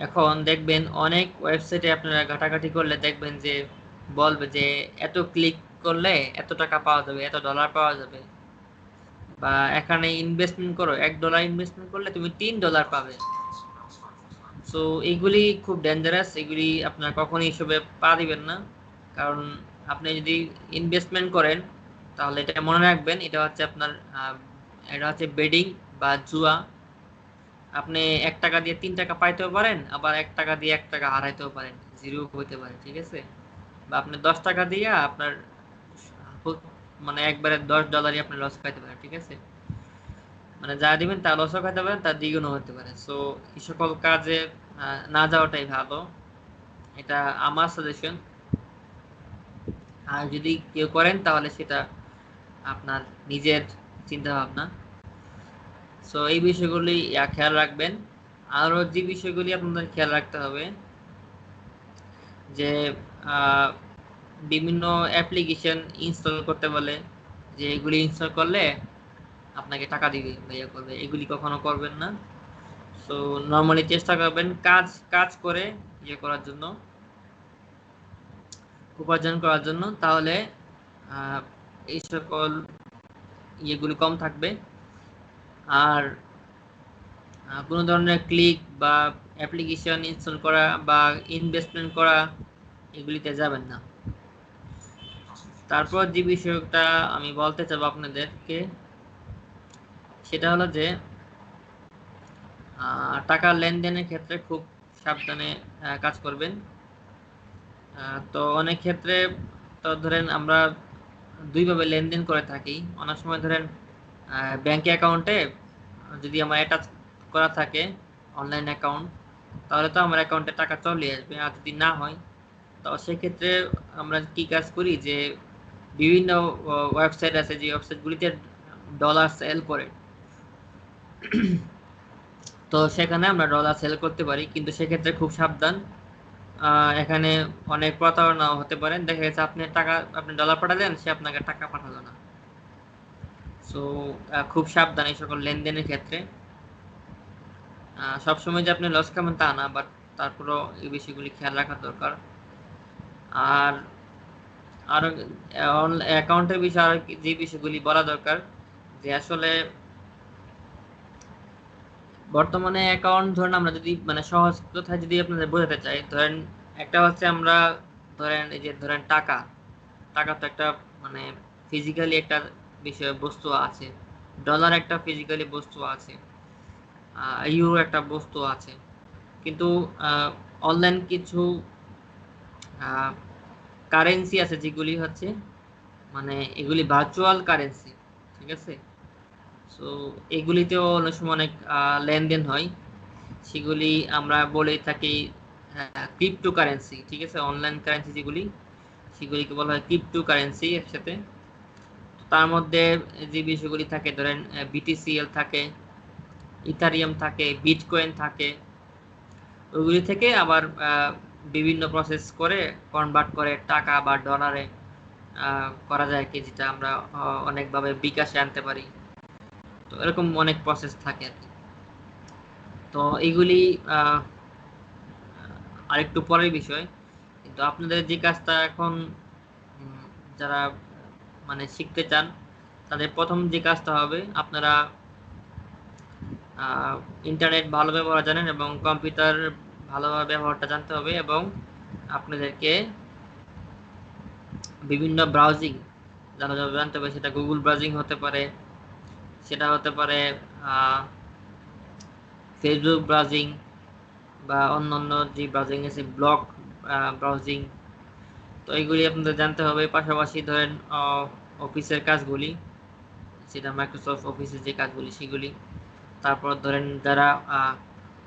S1: এখন দেখবেন অনেক ওয়েবসাইটে আপনারা ঘাটাঘাটি করলে দেখবেন যে বলবে যে এত ক্লিক করলে এত টাকা পাওয়া যাবে, এত ডলার পাওয়া যাবে, বা এখানে ইনভেস্টমেন্ট করো, $1 ইনভেস্টমেন্ট করলে তুমি $3 পাবে। সো এগুলি খুব ডেঞ্জারাস, এগুলি আপনার কখনোই এসবে পা দিবেন না। কারণ আপনি যদি ইনভেস্টমেন্ট করেন, তাহলে এটা মনে রাখবেন, এটা হচ্ছে বেডিং বা জুয়া। আপনি $1 দিয়ে $3 পাইতেও পারেন, আবার $1 দিয়ে $1 হারাইতেও পারেন, জিরো হইতে পারে, ঠিক আছে? বা আপনি $10 দিয়ে আপনার মানে একবারে $10 আপনি লস খাইতে পারেন, ঠিক আছে? মানে যা দিবেন তা লসও খাইতে পারেন, তার দ্বিগুণও হতে পারে। সো এই সকল কাজে না যাওয়াটাই ভালো, এটা আমার সাজেশন। আর যদি কেউ করেন তাহলে সেটা আপনার নিজের চিন্তা ভাবনা। সো এই বিষয়গুলি খেয়াল রাখবেন। আরো যে বিষয়গুলি আপনাদের খেয়াল রাখতে হবে, যে বিভিন্ন অ্যাপ্লিকেশন ইনস্টল করতে বলে, যে এগুলি ইনস্টল করলে আপনাকে টাকা দিবে বা ইয়ে করবে, এগুলি কখনো করবেন না। সো নর্মালি চেষ্টা করবেন কাজ কাজ করে ইয়ে করার জন্য, উপার্জন করার জন্য, তাহলে এই সকল ইয়েগুলি কম থাকবে। আর কোনো ধরনের ক্লিক বা অ্যাপ্লিকেশন ইনস্টল করা বা ইনভেস্টমেন্ট করা, এগুলিতে যাবেন না। তারপর যে বিষয়টা আমি বলতে চাবো আপনাদেরকে, সেটা হলো যে টাকা লেনদেনের ক্ষেত্রে খুব সাবধানে কাজ করবেন। তো অনেক ক্ষেত্রে, তো ধরেন আমরা দুইভাবে লেনদেন করে থাকি। অনেক সময় ধরেন ব্যাংক অ্যাকাউন্টে যদি আমার অ্যাটাচ করা থাকে অনলাইন অ্যাকাউন্ট, তাহলে তো আমার অ্যাকাউন্টে টাকা চলে আসবে। আর যদি না হয়, তো সেক্ষেত্রে আমরা কি কাজ করি, যে বিভিন্ন ওয়েবসাইট আছে, যে ওয়েবসাইটগুলিতে ডলার সেল করে, তো সেখানে আমরা ডলার সেল করতে পারি, কিন্তু সেক্ষেত্রে খুব সাবধান। এখানে অনেক প্রতারণা হতে পারে। দেখা গেছে আপনি ডলার পাঠালেন, সে আপনাকে টাকা পাঠালো না। সো খুব সাবধান এই সকল লেনদেনের ক্ষেত্রে। সবসময় যে আপনি লস খাবেন তা না, বাট তারপরও এই বিষয়গুলি খেয়াল রাখা দরকার। আর আরো অ্যাকাউন্টের বিষয়ে আর যে বিষয়গুলি বলা দরকার, যে আসলে বর্তমানে অ্যাকাউন্ট, ধরেন আমরা যদি মানে সহজ কথায় যদি আপনাদের বোঝাতে চাই, ধরেন একটা হচ্ছে আমরা, ধরেন এই যে ধরেন টাকা টাকা তো একটা মানে ফিজিক্যালি একটা বিষয় বস্তু আছে, ডলার একটা ফিজিক্যালি বস্তু আছে, ইউরো একটা বস্তু আছে। কিন্তু অনলাইন কিছু কারেন্সি আছে যেগুলি হচ্ছে মানে এগুলি ভার্চুয়াল কারেন্সি, ঠিক আছে। সো এগুলিতেও অনেক সময় অনেক লেনদেন হয়, সেগুলি আমরা বলে থাকি ক্রিপ্টো কারেন্সি, ঠিক আছে। অনলাইন কারেন্সি যেগুলি সেগুলিকে বলা হয় ক্রিপ্টো কারেন্সি একসাথে। তার মধ্যে যে বিষয়গুলি থাকে ধরেন বিটিসিএল থাকে, ইথারিয়াম থাকে, বিটকয়েন থাকে, ওইগুলি থেকে আবার বিভিন্ন প্রসেস করে কনভার্ট করে টাকা বা ডলারে করা যায় কি, যেটা আমরা অনেকভাবে বিকাশে আনতে পারি। তো এরকম অনেক প্রসেস থাকে আর কি। তো এইগুলি আরেকটু পরের বিষয়, কিন্তু আপনাদের যে কাজটা এখন যারা মানে শিখতে চান তাদের প্রথম যে কাজটা হবে, আপনারা ইন্টারনেট ভালো ব্যবহার জানেন এবং কম্পিউটার ভালোভাবে ব্যবহারটা জানতে হবে, এবং আপনাদেরকে বিভিন্ন ব্রাউজিং জানতে হবে। সেটা গুগল ব্রাউজিং হতে পারে, সেটা হতে পারে ফেসবুক ব্রাউজিং, বা অন্যান্য যে ব্রাউজিং আছে ব্লগ ব্রাউজিং। তো এইগুলি আপনাদের জানতে হবে। পাশাপাশি ধরেন অফিসের কাজগুলি, সেটা মাইক্রোসফট অফিসের যে কাজগুলি সেগুলি। তারপর ধরেন যারা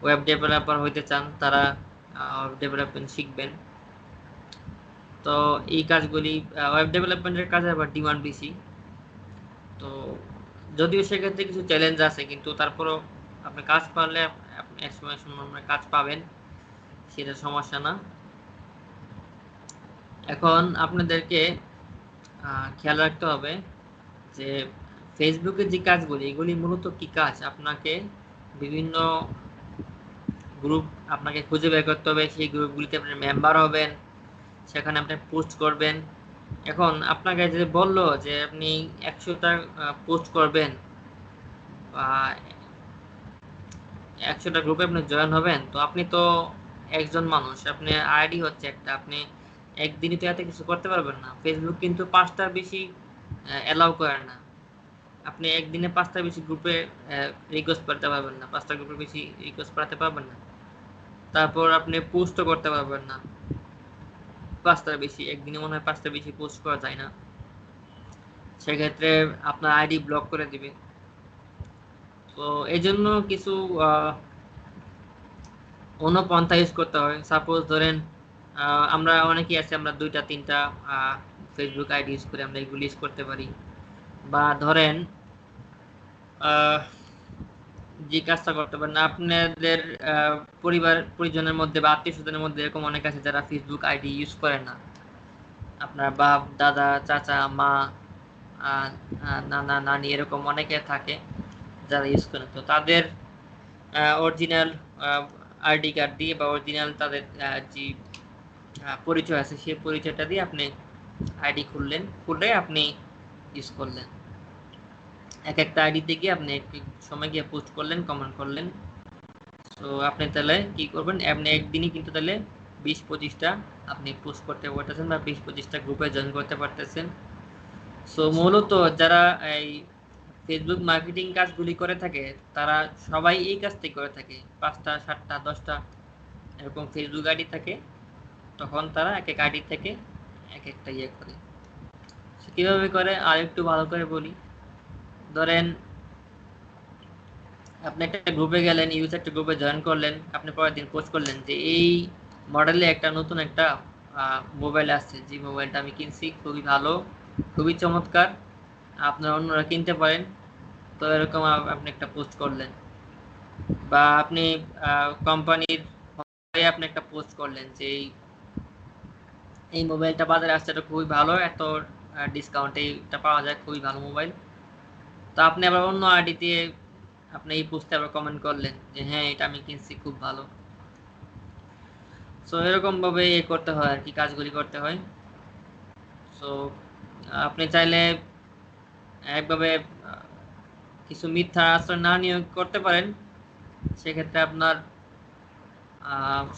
S1: ওয়েব ডেভেলপার হইতে চান তারা ডেভেলপমেন্ট শিখবেন। তো এই কাজগুলি ওয়েব ডেভেলপমেন্টের কাজে আবার ডিমান্ড বেশি। তো যদিও সেক্ষেত্রে কিছু চ্যালেঞ্জ আছে, কিন্তু তারপরও আপনি কাজ পারলে আপনি এক সময় কাজ পাবেন, সেটা সমস্যা না। এখন আপনাদেরকে খেয়াল রাখতে হবে যে ফেসবুকের যে কাজগুলি এগুলি মূলত কি কাজ। আপনাকে বিভিন্ন গ্রুপ আপনাকে খুঁজে বের করতে হবে, সেই গ্রুপগুলিতে আপনি মেম্বার হবেন, সেখানে আপনি পোস্ট করবেন। এখন আপনাকে যে বললো যে আপনি 100টা পোস্ট করবেন বা 100টা গ্রুপে আপনি জয়েন হবেন, তো আপনি তো একজন মানুষ, আপনি আইডি হচ্ছে একটা, আপনি একদিনই তো এত কিছু করতে পারবেন না। ফেসবুক কিন্তু 5টার বেশি অ্যালাউ করে না। আপনি একদিনে 5টার বেশি গ্রুপে রিকোয়েস্ট করতে পারবেন না, 5টা গ্রুপের বেশি রিকোয়েস্ট পাঠাতে পারবেন না। তারপর আপনি পোস্টও করতে পারবেন না 5টার বেশি, একদিনে মনে হয় 5টার বেশি পোস্ট করা যায় না। সেক্ষেত্রে আপনার আইডি ব্লক করে দিবে। তো এই জন্য কিছু অন্য পন্থা ইউজ করতে হয়। সাপোজ ধরেন আমরা অনেকেই আছে, আমরা 2টা 3টা ফেসবুক আইডি ইউজ করে আমরা এগুলি ইউজ করতে পারি। বা ধরেন যে কাজটা করতে পারেন, আপনাদের পরিবার পরিজনের মধ্যে বা আত্মীয় স্বজনের মধ্যে এরকম অনেক আছে যারা ফেসবুক আইডি ইউজ করে না। আপনার বাপ দাদা চাচা মা নানা নানি এরকম অনেকে থাকে যারা ইউজ করে। তো তাদের অরিজিনাল আইডি কার্ড দিয়ে বা অরিজিনাল তাদের যে পরিচয় আছে সেই পরিচয়টা দিয়ে আপনি আইডি খুললে আপনি ইউজ করলেন। এক একটা আইডি থেকে আপনি একটু সময় গিয়ে পোস্ট করলেন, কমেন্ট করলেন। তো আপনি তাহলে কি করবেন, আপনি একদিনই কিন্তু তাহলে 20-25টা আপনি পোস্ট করতে পারতেছেন বা 20-25টা গ্রুপে জয়েন করতে পারতেছেন। সো মূলত যারা এই ফেসবুক মার্কেটিং কাজগুলি করে থাকে তারা সবাই এই কাজটি করে থাকে। 5টা 7টা 10টা এরকম ফেসবুক আইডি থাকে, তখন তারা এক এক আইডি থেকে এক একটা ইয়ে করে। কিভাবে করে আর একটু ভালো করে বলি। ধরেন আপনি একটা গ্রুপে গেলেন, ইউজ একটা গ্রুপে জয়েন করলেন, আপনি পরের দিন পোস্ট করলেন যে এই মডেলে একটা নতুন একটা মোবাইল আসছে, যে মোবাইলটা আমি কিনছি, খুবই ভালো, খুবই চমৎকার, আপনারা অন্যরা কিনতে পারেন। তো এরকম আপনি একটা পোস্ট করলেন। বা আপনি কোম্পানির হয়ে আপনি একটা পোস্ট করলেন যে এই মোবাইলটা বাজারে আসছে, এটা খুবই ভালো, এত ডিসকাউন্টে এটা পাওয়া যায়, খুবই ভালো মোবাইল। তো আপনি আবার অন্য আইডি দিয়ে আপনি এই পোস্টে আবার কমেন্ট করলেন যে হ্যাঁ এটা আমি কিনছি, খুব ভালো। সো এরকম ভাবে এ করতে হয় আর কি, কাজগুলি করতে হয়। সো আপনি চাইলে একভাবে কিছু মিথ্যা আশ্রয় না নিয়োগ করতে পারেন, সেক্ষেত্রে আপনার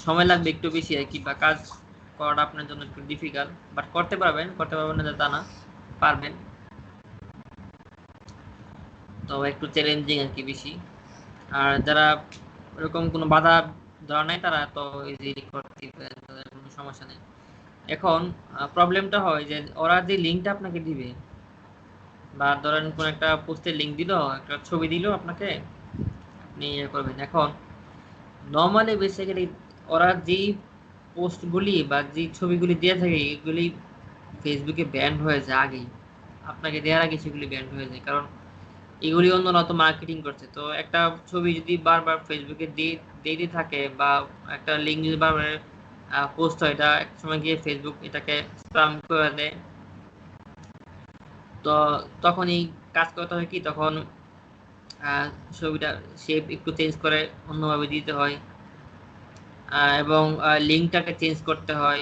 S1: সময় লাগবে একটু বেশি আর কি, বা কাজ করাটা আপনার জন্য একটু ডিফিকাল্ট, বাট করতে পারবেন না তা না, পারবেন। তো একটু চ্যালেঞ্জিং আর কি বেশি। আর যারা এরকম কোনো বাধা ধরা নাই তারা তো ইজিলি করতে পারে, তাদের কোনো সমস্যা নেই। এখন প্রবলেমটা হয় যে ওরা যে লিঙ্কটা আপনাকে দিবে, বা ধরেন কোন একটা পোস্টের লিঙ্ক দিল, একটা ছবি দিল আপনাকে, আপনি ইয়ে করবেন। এখন নর্মালি বেসিক্যালি ওরা যেই পোস্টগুলি বা যে ছবিগুলি দিয়ে থাকে এগুলি ফেসবুকে ব্যান্ড হয়ে যায় আগেই, আপনাকে দেওয়ার আগে সেগুলি ব্যান্ড হয়ে যায়, কারণ এগুলি অন্য নত মার্কেটিং করছে। তো একটা ছবি যদি বারবার ফেসবুকে দিতে থাকে বা একটা লিঙ্ক যদি বারবার পোস্ট হয়, এটা এক সময় গিয়ে ফেসবুক এটাকে স্প্যাম করে দেয়। তো তখন এই কাজ করতে হয় কি, তখন ছবিটা শেপ একটু চেঞ্জ করে অন্যভাবে দিতে হয়, এবং লিঙ্কটাকে চেঞ্জ করতে হয়।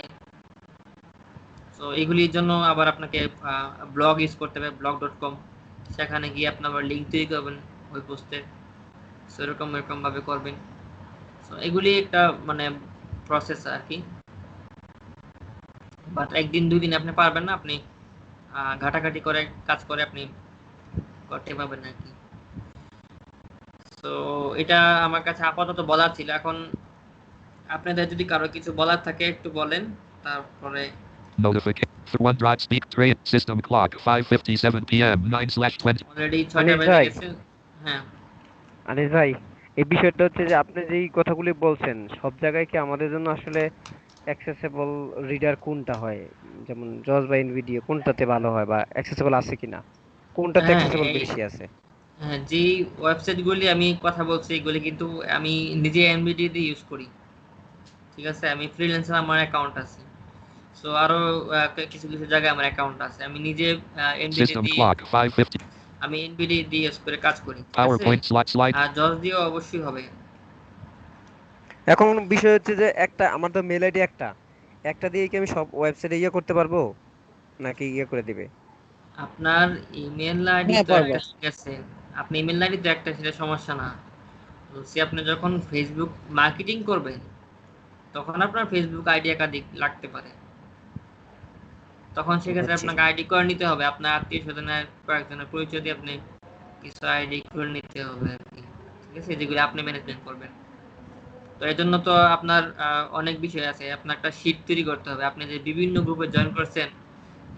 S1: তো এগুলির জন্য আবার আপনাকে ব্লগ ইউজ করতে হবে, blog.com। সেখানে গিয়ে আপনি আবার লিঙ্ক তৈরি করবেন ওই পোস্টে, সেরকম এরকম ভাবে করবেন। তো এগুলি একটা মানে প্রসেস আর কি, বাট একদিন দুই দিন আপনি পারবেন না, আপনি ঘাটাঘাটি করে কাজ করে আপনি করতে পারবেন আর কি। তো এটা আমার কাছে আপাতত বলার ছিল। এখন আপনাদের যদি কারো কিছু বলার থাকে একটু বলেন, তারপরে।
S2: Notification. OneDrive speak train system clock 5:57 p.m. 9/20.
S1: Already 6টা
S3: আনিস
S1: বেজে
S3: ভাই,
S1: গেছে। হ্যাঁ,
S3: আনিস ভাই, এই বিষয়টা হচ্ছে যে আপনি যেই কথাগুলি বলছেন সব জায়গায় কি আমাদের জন্য আসলে অ্যাক্সেসেবল রিডার কোনটা হয়, যেমন জজ বা ভিডিও কোনটাতে ভালো হয় বা অ্যাক্সেসেবল আছে কিনা, কোনটাতে
S1: হ্যাঁ,
S3: অ্যাক্সেসেবল বেশি আছে?
S1: হ্যাঁ, যে ওয়েবসাইটগুলি আমি কথা বলছি এগুলি কিন্তু আমি নিজে এনভিডিএ দিয়ে ইউজ করি। ঠিক আছে, আমি ফ্রিল্যান্সার, আমার অ্যাকাউন্ট আছে। সো আরো কিছু কিছু জায়গায় আমার অ্যাকাউন্ট আছে। আমি নিজে এনভিডিএ
S2: System
S1: দিয়ে
S2: clock 5:50.
S1: আমি এনভিডিএ দিয়ে ইউজ করে কাজ করি। ঠিক আছে,
S2: PowerPoint slide.
S1: আর জজ দিয়েও অবশ্যই হবে।
S3: এখন বিষয় হচ্ছে যে একটা আমার তো মেল আইডি একটা একটা দিয়ে কি আমি সব ওয়েবসাইটে ইয়ে করতে পারবো নাকি ইয়ে করে দিবে?
S1: আপনার ইমেল আইডি
S4: হ্যাঁ
S1: তো
S4: পারবা।
S1: একটা, ঠিক আছে, আপনি ইমেল আইডি তো একটা, সেটা সমস্যা না। বলছি আপনি যখন ফেসবুক মার্কেটিং করবেন তখন আপনার ফেসবুক আইডি একাধিক লাগতে পারে। তখন সেক্ষেত্রে
S3: বুঝছি।
S1: আপনাকে আইডি করে নিতে হবে, আপনার আত্মীয় স্বজনের কয়েকজনের পরিচয় দিয়ে আপনি কিছু আইডি করে নিতে হবে আর কি। ঠিক আছে, যেগুলো আপনি ম্যানেজমেন্ট করবেন। তো এর জন্য তো আপনার অনেক বিষয় আছে। আপনার একটা শীট তৈরি করতে হবে। আপনি যে বিভিন্ন গ্রুপে জয়েন করছেন,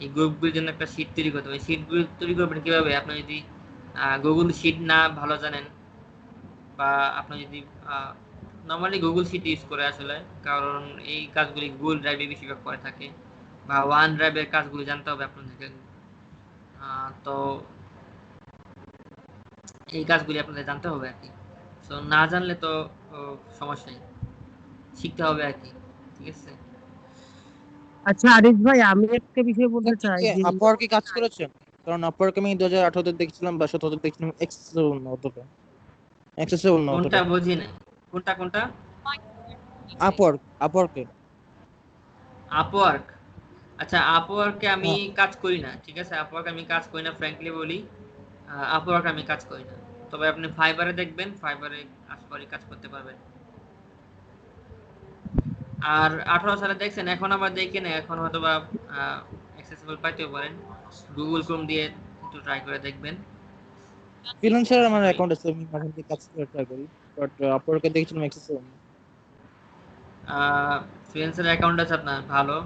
S1: এই গ্রুপগুলির জন্য একটা শীট তৈরি করতে হবে। শীটগুলো তৈরি করবেন কিভাবে? আপনি যদি গুগল শীট না ভালো জানেন, বা আপনি যদি নর্মালি গুগল শীট ইউজ করে আসলে, কারণ এই কাজগুলি গুগল ড্রাইভে বেশিরভাগ করে থাকে, বা ওয়ান ড্রাইভের কাজগুলি জানতে হবে আপনাদেরকে। তো এই কাজগুলি আপনাদের জানতে হবে আর কি। তো না জানলে তো সমস্যাই, শিখতে হবে আর কি। ঠিক আছে।
S4: আচ্ছা আরিফ ভাই, আমি একটা বিষয় বলতে
S5: আপনি
S4: চাই
S5: কি
S4: যে
S5: আপওয়ার্কে কাজ করেছেন? কারণ আপওয়ার্কে আমি 2018 তে দেখছিলাম বা 17 তে দেখছিলাম, অ্যাক্সেসেবল না অতটা। অ্যাক্সেসেবল না
S1: কোনটা
S5: অতটা।
S1: বুঝি নাই, কোনটা কোনটা?
S5: আপওয়ার্কে
S1: আপওয়ার্ক। আচ্ছা, আপওয়ার্কে আমি
S5: হ্যাঁ।
S1: কাজ করি না। ঠিক আছে, আপওয়ার্ক আমি কাজ করি না, ফ্র্যাঙ্কলি বলি। আপওয়ার্ক আমি কাজ করি না। তবে আপনি ফাইবারে দেখবেন, ফাইবারে আশা করি কাজ করতে পারবেন। আর 18 সালে দেখছেন, এখন আবার দেখি না, এখন হয়তো বা অ্যাক্সেসিবল পাইতেও পারেন। গুগল ক্রোম দিয়ে একটু ট্রাই করে দেখবেন।
S5: ফ্রিল্যান্সার আমার অ্যাকাউন্ট আছে, আমি মাঝে মধ্যে কাজ করে ট্রাই করি, বাট আপওয়ার্কে দেখছিলাম অ্যাক্সেসেবল না।
S1: ফ্রিল্যান্সার অ্যাকাউন্ট আছে আপনার, ভালো।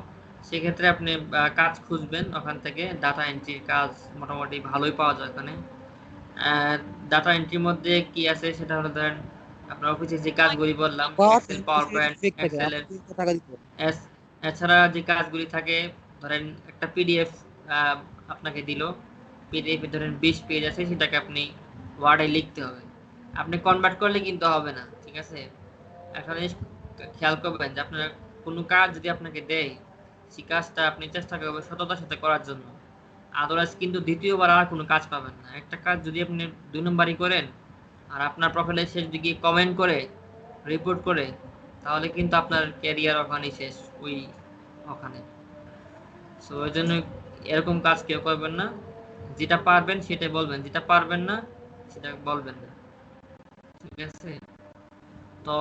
S1: সেক্ষেত্রে আপনি কাজ খুঁজবেন ওখান থেকে। ডাটা এন্ট্রির কাজ মোটামুটি ভালোই পাওয়া যায় ওখানে। ডাটা এন্ট্রির মধ্যে কি আছে সেটা হলো, ধরেন আপনার অফিসে যে কাজগুলি বললাম,
S5: বাট
S1: এক্সেল, পাওয়ার পয়েন্ট,
S5: ফেক থাকে,
S1: এক্সেল এর।
S5: আপনাকে টাকা দিতে হবে।
S1: এছাড়া যে কাজগুলি থাকে, ধরেন একটা পিডিএফ আপনাকে দিল, পিডিএফ এ ধরেন 20 পেজ আছে, সেটাকে আপনি ওয়ার্ডে লিখতে হবে। আপনি কনভার্ট করলে কিন্তু হবে না। ঠিক আছে, একটা জিনিস খেয়াল করবেন যে আপনার কোনো কাজ যদি আপনাকে দেয়, সেই কাজটা আপনি চেষ্টা করবেন সততার সাথে করার জন্য। আদারওয়াইজ কিন্তু দ্বিতীয়বার আর কোনো কাজ পাবেন না। একটা কাজ যদি আপনি 2 নম্বরই করেন, আর আপনার প্রোফাইলে শেষ দিকে কমেন্ট করে, রিপোর্ট করে, তাহলে কিন্তু আপনার ক্যারিয়ার ওখানেই শেষ, ওই ওখানে। সো ওই জন্য এরকম কাজ কেউ করবেন না। যেটা পারবেন সেটাই বলবেন, যেটা পারবেন না সেটা বলবেন না। ঠিক আছে। তো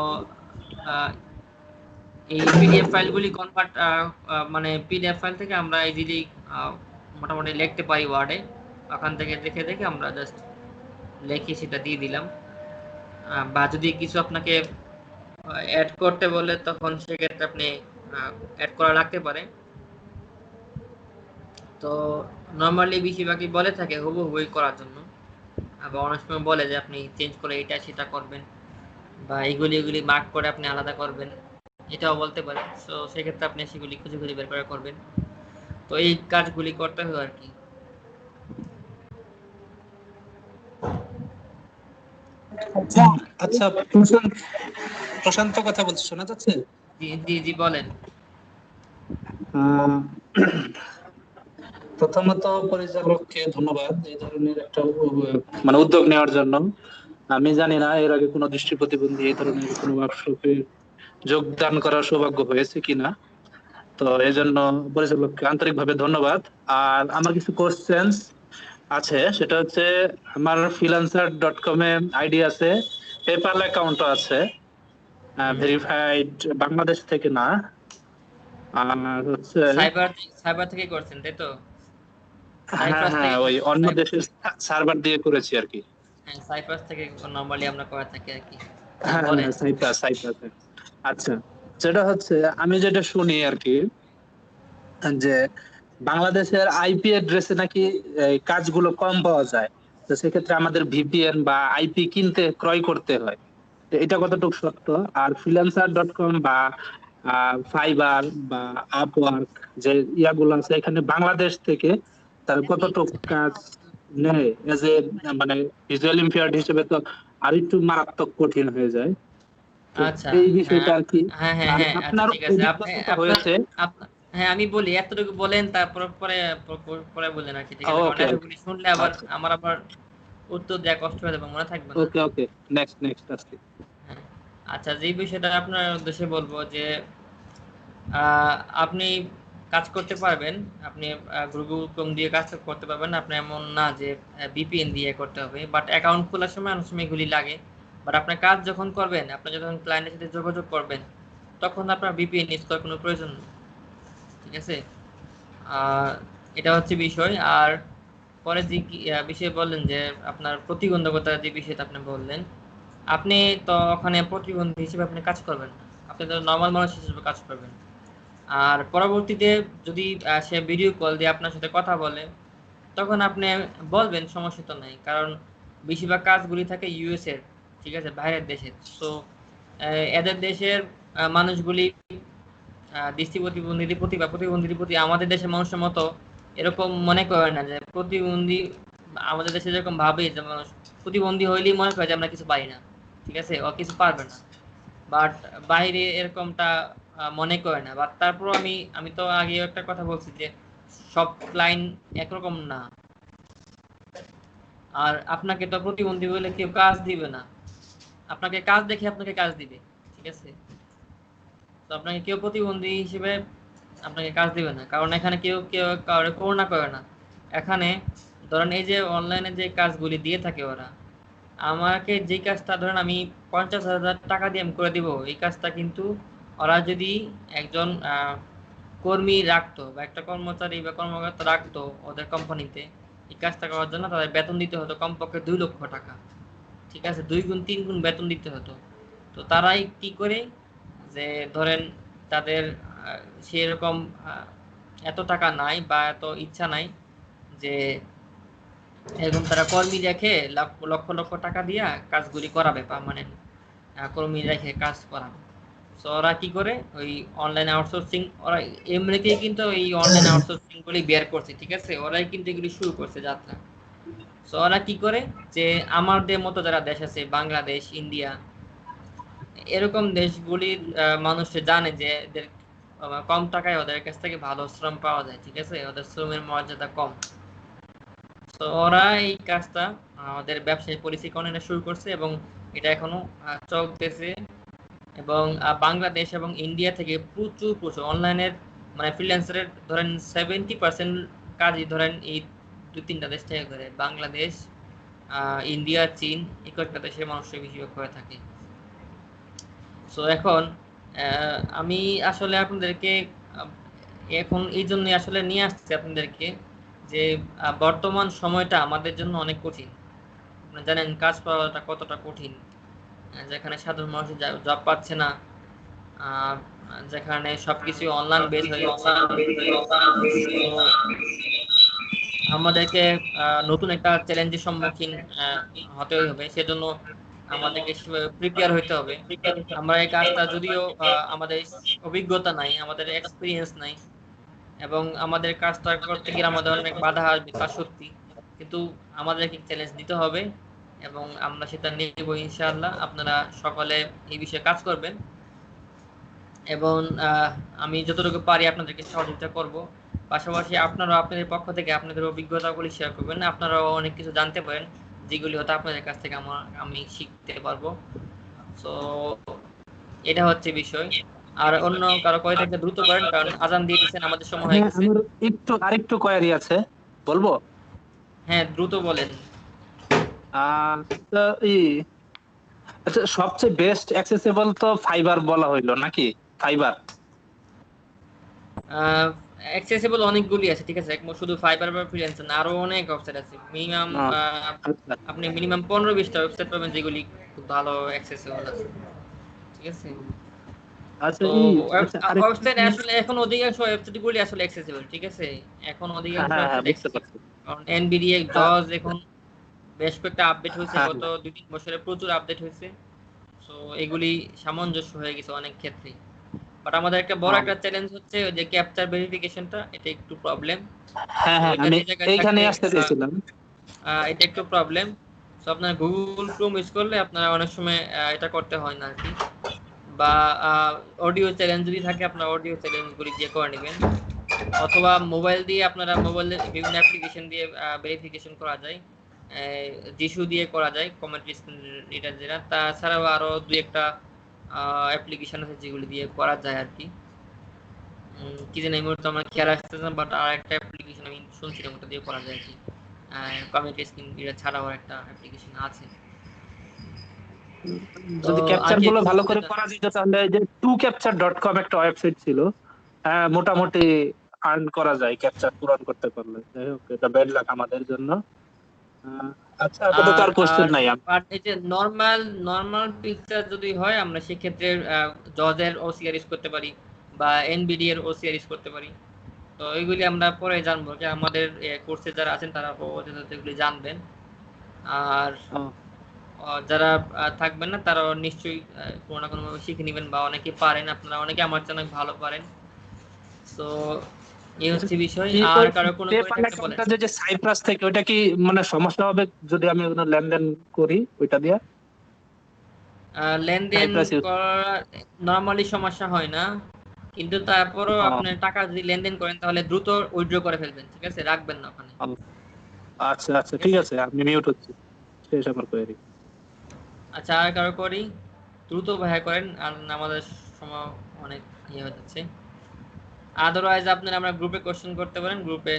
S1: আহ, এই পিডিএফ ফাইলগুলি কনভার্ট, মানে পিডিএফ ফাইল থেকে আমরা ইজিলি মোটামুটি লিখতে পারি ওয়ার্ডে। ওখান থেকে দেখে দেখে আমরা জাস্ট লিখে সেটা দিয়ে দিলাম। বা যদি কিছু আপনাকে অ্যাড করতে বলে, তখন সেক্ষেত্রে আপনি অ্যাড করা লাগতে পারে। তো নরমালি বেশিরভাগই বলে থাকে হুবহুই করার জন্য, আবার অনেক সময় বলে যে আপনি চেঞ্জ করে এটা সেটা করবেন বা এগুলি এগুলি মার্ক করে আপনি আলাদা করবেন, এটাও বলতে পারে। তো সেক্ষেত্রে আপনি সেগুলি খুঁজে খুঁজে বের করে করবেন। তো এই কাজগুলি করতে হবে আর কি।
S6: আচ্ছা আচ্ছা, প্রশান্ত প্রশান্ত কথা বলছো, শোনা যাচ্ছে?
S1: জি জি জি বলেন।
S6: আহ, প্রথমত পরিচালককে ধন্যবাদ এই ধরনের একটা মানে উদ্যোগ নেওয়ার জন্য। আমি জানি না এর আগে কোনো দৃষ্টি প্রতিবন্ধী এই ধরনের কোনো ওয়ার্কশপে যোগদান করার সৌভাগ্য হয়েছে কিনা। তো এই জন্য পরিচালককে আন্তরিকভাবে ধন্যবাদ। আর আমার কিছু কোশ্চেন আছে, সেটা হচ্ছে আমার freelancer.com এ আইডি আছে, পেপাল অ্যাকাউন্টও আছে, ভেরিফাইড, বাংলাদেশ থেকে না। আর হচ্ছে
S1: সাইবার সাইবার থেকে করছেন তাই তো?
S6: হ্যাঁ
S1: সাইপ্রাস
S6: হ্যাঁ,
S1: থেকে
S6: ওই অন্য দেশের সার্ভার দিয়ে করেছি আর কি।
S1: হ্যাঁ, সাইপ্রাস থেকে নরমালি আমরা করে থাকি আর কি। হ্যাঁ
S6: হ্যাঁ
S1: বলেন।
S6: হ্যাঁ, সাইপ্রাস সাইপ্রাস। আচ্ছা, যেটা হচ্ছে আমি যেটা শুনি আর কি, যে বাংলাদেশের আইপি অ্যাড্রেসে নাকি এই কাজগুলো কম পাওয়া যায়, তো সেক্ষেত্রে আমাদের ভিপিএন বা আইপি কিনতে ক্রয় করতে হয়। তো এটা কতটুকু সত্য? আর freelancer.com বা ফাইবার বা আপওয়ার্ক যে ইয়াগুলো আছে, এখানে বাংলাদেশ থেকে তার কতটুকু কাজ নেয় এজ এ মানে ভিজুয়াল ইম্পেয়ার্ড হিসেবে, তো আর একটু মারাত্মক কঠিন হয়ে যায়। তো
S1: আচ্ছা।
S6: এই
S1: হ্যাঁ
S6: বিষয়টা আর কি।
S1: হ্যাঁ হ্যাঁ
S6: আর
S1: হ্যাঁ, আচ্ছা
S6: আপনার
S1: ঠিক আছে। আপনি
S6: অভিজ্ঞতাটা
S1: আপনার
S6: হয়েছে।
S1: আপ- হ্যাঁ আমি বলি, এতটুকু বলেন, তারপর পরে পরে বললেন আর কি, ঠিক আছে? কারণ
S6: ওকে ওকে,
S1: এতগুলি শুনলে আবার
S6: আচ্ছা,
S1: আমার আবার উত্তর দেওয়া কষ্ট হয়ে যাবে, মনে থাকবে না।
S6: ওকে ওকে, নেক্সট নেক্সট আজকে।
S1: হ্যাঁ। আচ্ছা, যে বিষয়টা আপনার উদ্দেশ্যে বলবো যে আপনি কাজ করতে পারবেন, আপনি গুগল ক্রোম দিয়ে কাজ করতে পারবেন, আপনি এমন না যে ভিপিএন দিয়ে করতে হবে, বাট অ্যাকাউন্ট খোলার সময় অনেক সময় এগুলি লাগে। বাট আপনার কাজ যখন করবেন, আপনি যখন ক্লায়েন্টের সাথে যোগাযোগ করবেন, তখন আপনার ভিপিএন ইউজ করার কোনো প্রয়োজন নেই, ঠিক আছে? আহ, এটা হচ্ছে বিষয়। আর পরে যে বিষয়ে বললেন যে আপনার প্রতিবন্ধকতা, যে বিষয়টা আপনি বললেন, আপনি তো ওখানে প্রতিবন্ধী হিসেবে আপনি কাজ করবেন না, আপনি তো নর্মাল মানুষ হিসেবে কাজ করবেন। আর পরবর্তীতে যদি সে ভিডিও কল দিয়ে আপনার সাথে কথা বলে, তখন আপনি বলবেন, সমস্যা তো নাই, কারণ বেশিরভাগ কাজগুলি থাকে ইউএস এর, ঠিক আছে, বাইরের দেশের। তো এদের দেশের মানুষগুলি দৃষ্টি প্রতিবন্ধীদের প্রতি বা প্রতিবন্ধীদের প্রতি আমাদের দেশের মানুষের মতো এরকম মনে করে না যে প্রতিবন্ধী। আমাদের দেশে যেরকম ভাবে যে মানুষ প্রতিবন্ধী হইলেই মনে করে যে আমরা কিছু পারি না, ঠিক আছে, ও কিছু পারবে না। বাট বাইরে এরকমটা মনে করে না। বাট তারপর আমি আমি তো আগে একটা কথা বলছি যে সব ক্লায়েন্ট একরকম না। আর আপনাকে তো প্রতিবন্ধী বলে কেউ কাজ দিবে না, আপনাকে কাজ দেখে আপনাকে কাজ দিবে, ঠিক আছে? তো আপনাকে কেউ প্রতিবন্ধী হিসেবে আপনাকে কাজ দিবে না, কারণ এখানে কেউ কেউ কাউরে করুণা করে না। এখানে ধরেন এই যে অনলাইনে যে কাজগুলি দিয়ে থাকে ওরা, আমাকে যে কাজটা ধরেন আমি 50,000 টাকা দিয়ে আমি করে দিব, এই কাজটা কিন্তু ওরা যদি একজন কর্মী রাখতো বা একটা কর্মচারী বা কর্মকর্তা রাখতো ওদের কোম্পানিতে, এই কাজটা করার জন্য তাদের বেতন দিতে হতো কমপক্ষে 2 লক্ষ টাকা, ঠিক আছে, 2 গুণ 3 গুণ বেতন দিতে হতো। তো তারাই কি করে, যে ধরেন তাদের সেরকম এত টাকা নাই বা এত ইচ্ছা নাই যে এরকম তারা কর্মী রেখে লক্ষ লক্ষ টাকা দিয়া কাজগুলি করাবে, পার্মানেন্ট কর্মী রেখে কাজ করাবে। তো ওরা কি করে, ওই অনলাইন আউটসোর্সিং, ওরা এমনিতেই কিন্তু এই অনলাইন আউটসোর্সিং গুলি বের করছে, ঠিক আছে, ওরাই কিন্তু এগুলি শুরু করছে যাত্রা। তো ওরা কি করে, যে আমাদের মতো যারা দেশ আছে, বাংলাদেশ, ইন্ডিয়া, এরকম দেশগুলির মানুষ জানে যে এদের কম টাকায় ওদের কাছ থেকে ভালো শ্রম পাওয়া যায়, ঠিক আছে, ওদের শ্রমের মর্যাদা কম। তো ওরা এই কাজটা ওদের ব্যবসায়ী পলিসিকরণে শুরু করছে এবং এটা এখনো চলতেছে। এবং বাংলাদেশ এবং ইন্ডিয়া থেকে প্রচুর প্রচুর অনলাইনের মানে ফ্রিল্যান্সারের ধরেন 70% কাজই ধরেন এই 2-3টা দেশ থেকে করে, বাংলাদেশ, ইন্ডিয়া, চীন, এই কয়েকটা দেশের মানুষের বেশিরভাগ হয়ে থাকে। সো এখন আমি আসলে আপনাদেরকে আহ, এখন এই জন্যই আসলে নিয়ে আসছি আপনাদেরকে, যে বর্তমান সময়টা আমাদের জন্য অনেক কঠিন। আপনারা জানেন কাজ পাওয়াটা কতটা কঠিন, যেখানে সাধারণ মানুষ জব পাচ্ছে না, আহ, যেখানে সবকিছু অনলাইন বেস হয়ে যাচ্ছে। তো আমাদেরকে নতুন একটা চ্যালেঞ্জের সম্মুখীন হতে হবে, সেজন্য আমাদেরকে প্রিপেয়ার হইতে হবে। আমরা এই কাজটা যদিও আমাদের অভিজ্ঞতা নাই, আমাদের এক্সপিরিয়েন্স নাই, এবং আমাদের কাজটা করতে গিয়ে আমাদের অনেক বাধা আসবে, তা সত্যি, কিন্তু আমাদেরকে চ্যালেঞ্জ নিতে হবে এবং আমরা সেটা নেব ইনশাআল্লাহ। আপনারা সকলে এই বিষয়ে কাজ করবেন এবং আমি যতটুকু পারি আপনাদেরকে সহযোগিতা করব। পাশাপাশি আপনারাও আপনাদের পক্ষ থেকে আপনাদের অভিজ্ঞতাগুলি শেয়ার করবেন, আপনারাও অনেক কিছু জানতে পারেন যেগুলি হয়তো আপনাদের কাছ থেকে আমি শিখতে পারবো। সো এটা হচ্ছে বিষয়। আর অন্য কারো কয় থেকে দ্রুত করেন, কারণ আজান দিয়ে দিচ্ছেন, আমাদের সময় হয়ে
S6: হ্যাঁ,
S1: গেছে।
S6: আমার আরেকটু কোয়ারি আছে, বলবো?
S1: হ্যাঁ, দ্রুত বলেন।
S6: আহ তো ই আচ্ছা, সবচেয়ে বেস্ট অ্যাক্সেসিবল তো ফাইবার বলা হইলো নাকি? ফাইবার।
S1: অ্যাক্সেসিবল অনেকগুলি আছে, ঠিক আছে, শুধু ফাইবার বা ফ্রিল্যান্সার না, আরো অনেক ওয়েবসাইট আছে। মিনিমাম
S6: আচ্ছা
S1: আপনি মিনিমাম 15-20টা ওয়েবসাইট পাবেন যেগুলি খুব ভালো অ্যাক্সেসিবল আছে, ঠিক আছে।
S6: আচ্ছা
S1: তো
S6: আচ্ছা, আরেকটা
S1: ওয়েবসাইট
S6: জিনিস।
S1: আসলে এখন অধিকাংশ ওয়েবসাইট গুলি আসলে অ্যাক্সেসিবল, ঠিক আছে। এখন
S6: হ্যাঁ
S1: অধিকাংশ
S6: হ্যাঁ হ্যাঁ,
S1: ওয়েবসাইট
S6: বুঝতে
S1: অ্যাক্সেসিবল,
S6: পারছি।
S1: কারণ এনবিডিএ
S6: আহ,
S1: জজ এখন বেশ কয়েকটা আপডেট হয়েছে,
S6: হ্যাঁ
S1: গত 2-3 বছরে প্রচুর আপডেট হয়েছে। সো এগুলি সামঞ্জস্য হয়ে গেছে অনেক ক্ষেত্রে। বাট আমাদের একটা বড়
S6: হ্যাঁ
S1: একটা চ্যালেঞ্জ হচ্ছে যে ক্যাপচার ভেরিফিকেশনটা, এটা একটু প্রবলেম।
S6: হ্যাঁ
S1: তো
S6: হ্যাঁ,
S1: এটা
S6: আমি
S1: যে জায়গায়
S6: এইখানে
S1: থাকবে,
S6: আসতে চেয়েছিলাম।
S1: এটা একটু প্রবলেম। তো আপনার গুগল ক্রোম ইউজ করলে আপনারা অনেক সময় এটা করতে হয় না আর কি, বা অডিও চ্যালেঞ্জ যদি থাকে আপনার অডিও চ্যালেঞ্জগুলি দিয়ে করে নেবেন, অথবা মোবাইল দিয়ে আপনারা মোবাইলে বিভিন্ন অ্যাপ্লিকেশন দিয়ে ভেরিফিকেশন করা যায়, জিসু দিয়ে করা যায়, কমেন্ট স্ক্রিন রিডার যেটা। তাছাড়াও আরো দুই একটা অ্যাপ্লিকেশন আছে যেগুলি দিয়ে করা যায় আর কি। কি জানি এই মুহূর্তে আমার খেয়াল আসতেছে না, বাট আর একটা অ্যাপ্লিকেশন আমি শুনছিলাম ওটা দিয়ে করা যায় আর কি। কমেন্ট স্ক্রিন রিডার ছাড়াও একটা অ্যাপ্লিকেশন আছে। তো
S6: যদি
S1: আর
S6: ক্যাপচার
S1: কি
S6: গুলো
S1: একটু
S6: ভালো
S1: বলতে
S6: করে
S1: চান?
S6: করা যেত তাহলে এই যে TrueCapture.com একটা ওয়েবসাইট ছিল, হ্যাঁ মোটামুটি আর্ন করা যায় ক্যাপচার পূরণ করতে পারলে। যাই হোক, এটা ব্যাড লাক আমাদের জন্য। আহ, আচ্ছা, আপাতত
S1: আর
S6: আর কোশ্চেন
S1: আর
S6: নাই
S1: আর এই যে নরমাল নরমাল পিকচার যদি হয়, আমরা সেক্ষেত্রে জজের ওসিআর ইউজ করতে পারি বা এনবিডি এর ওসিআর ইউজ করতে পারি। তো এইগুলি আমরা পরে জানবো, যে আমাদের কোর্সে যারা আছেন তারা এগুলি জানবেন। আর
S6: আহ,
S1: যারা থাকবেন না তারাও নিশ্চয়ই কোনো না কোনো ভাবে শিখে নেবেন, বা অনেকে পারেন, আপনারা অনেকে আমার চেয়ে অনেক ভালো পারেন। তো এই
S6: আচ্ছা,
S1: হচ্ছে বিষয়।
S6: কি
S1: আর
S6: ওই
S1: কারো কোনো করে
S6: পেপ্যাল
S1: থাকলে বলেন।
S6: অ্যাকাউন্টটা যে সাইপ্রাস থেকে, ওইটা কি মানে সমস্যা হবে যদি আমি কোনো লেনদেন করি ওইটা দিয়ে?
S1: লেনদেন
S6: সাইপ্রাস ইউজ।
S1: করা নরমালি সমস্যা হয় না, কিন্তু তারপরও আপনি টাকা যদি লেনদেন করেন তাহলে দ্রুত উইথড্র করে ফেলবেন, ঠিক আছে, রাখবেন না ওখানে,
S6: আচ্ছা আচ্ছা,
S1: ঠিক
S6: ঠিক
S1: আছে।
S6: আছে, আমি মিউট হচ্ছি। শেষ আমার কোয়েরি।
S1: আচ্ছা, আর কারো করি, দ্রুত ভাইয়া করেন, আর আমাদের সময় অনেক ইয়ে হয়ে যাচ্ছে। আদারওয়াইজ আপনারা আমরা গ্রুপে কোশ্চেন করতে পারেন, গ্রুপে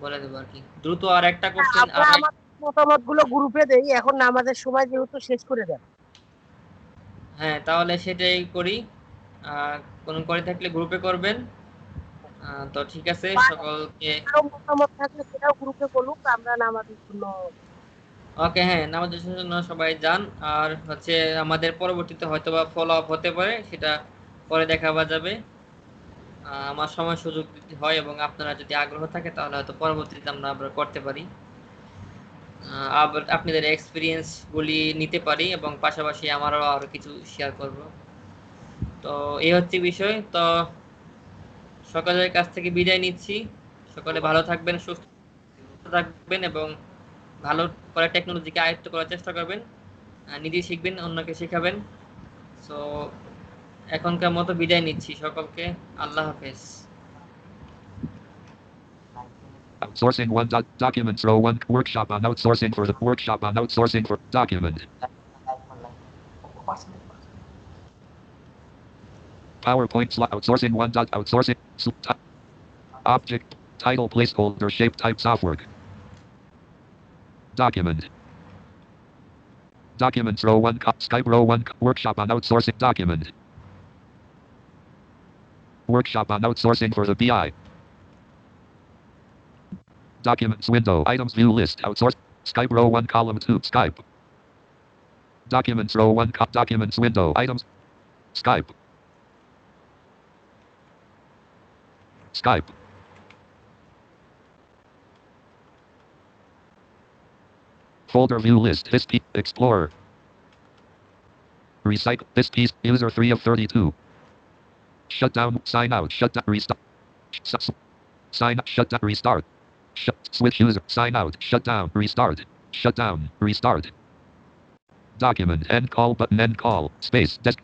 S1: বলে দেবো আর কি দ্রুত। আর একটা কোশ্চেন
S4: আমরা আমাদের মতামত গুলো গ্রুপে দেই, এখন আমাদের সময় যেহেতু শেষ করে দেন।
S1: হ্যাঁ, তাহলে সেটাই করি। কোনো করে থাকলে গ্রুপে করবেন। তো ঠিক আছে,
S4: বা
S1: সকলকে।
S4: কারো মতামত থাকলে সেটাও গ্রুপে বলুক, আমরা নামাজের জন্য।
S1: ওকে, হ্যাঁ, নামাজের জন্য সবাই যান। আর হচ্ছে আমাদের পরবর্তীতে হয়তোবা ফলো আপ হতে পারে, সেটা পরে দেখাবা যাবে। আমার সময় সুযোগ যদি হয় এবং আপনারা যদি আগ্রহ থাকে তাহলে হয়তো পরবর্তীতে আমরা আবার করতে পারি, আবার আপনাদের এক্সপিরিয়েন্স গুলি নিতে পারি, এবং পাশাপাশি আমারও আরো কিছু শেয়ার করব। তো এই হচ্ছে বিষয়। তো সকলের কাছ থেকে বিদায় নিচ্ছি। সকলে ভালো থাকবেন, সুস্থ থাকবেন এবং ভালো করে টেকনোলজিকে আয়ত্ত করার চেষ্টা করবেন। নিজে শিখবেন, অন্যকে শেখাবেন। সো এখনকার মতো বিদায় নিচ্ছি সকলকে। আল্লাহ হাফেজ।
S2: Outsourcing one documents row one workshop on outsourcing for the workshop on outsourcing for document. PowerPoint slot outsourcing one outsourcing object title placeholder shape type software. Document. Documents row one Skype row one workshop on outsourcing document. Workshop on outsourcing for the BI. Documents window items view list outsource Skype row one column 2 Skype. Documents row one documents window items Skype. Skype. Folder view list. This piece. Explorer. Recycle. This piece. User 3 of 32. Shut down. Sign out. Shut down. Restart. Sign. Shut down. Restart. Switch user. Sign out. Shut down. Restart. Shut down. Restart. Document. End call button. End call. Space. Desk.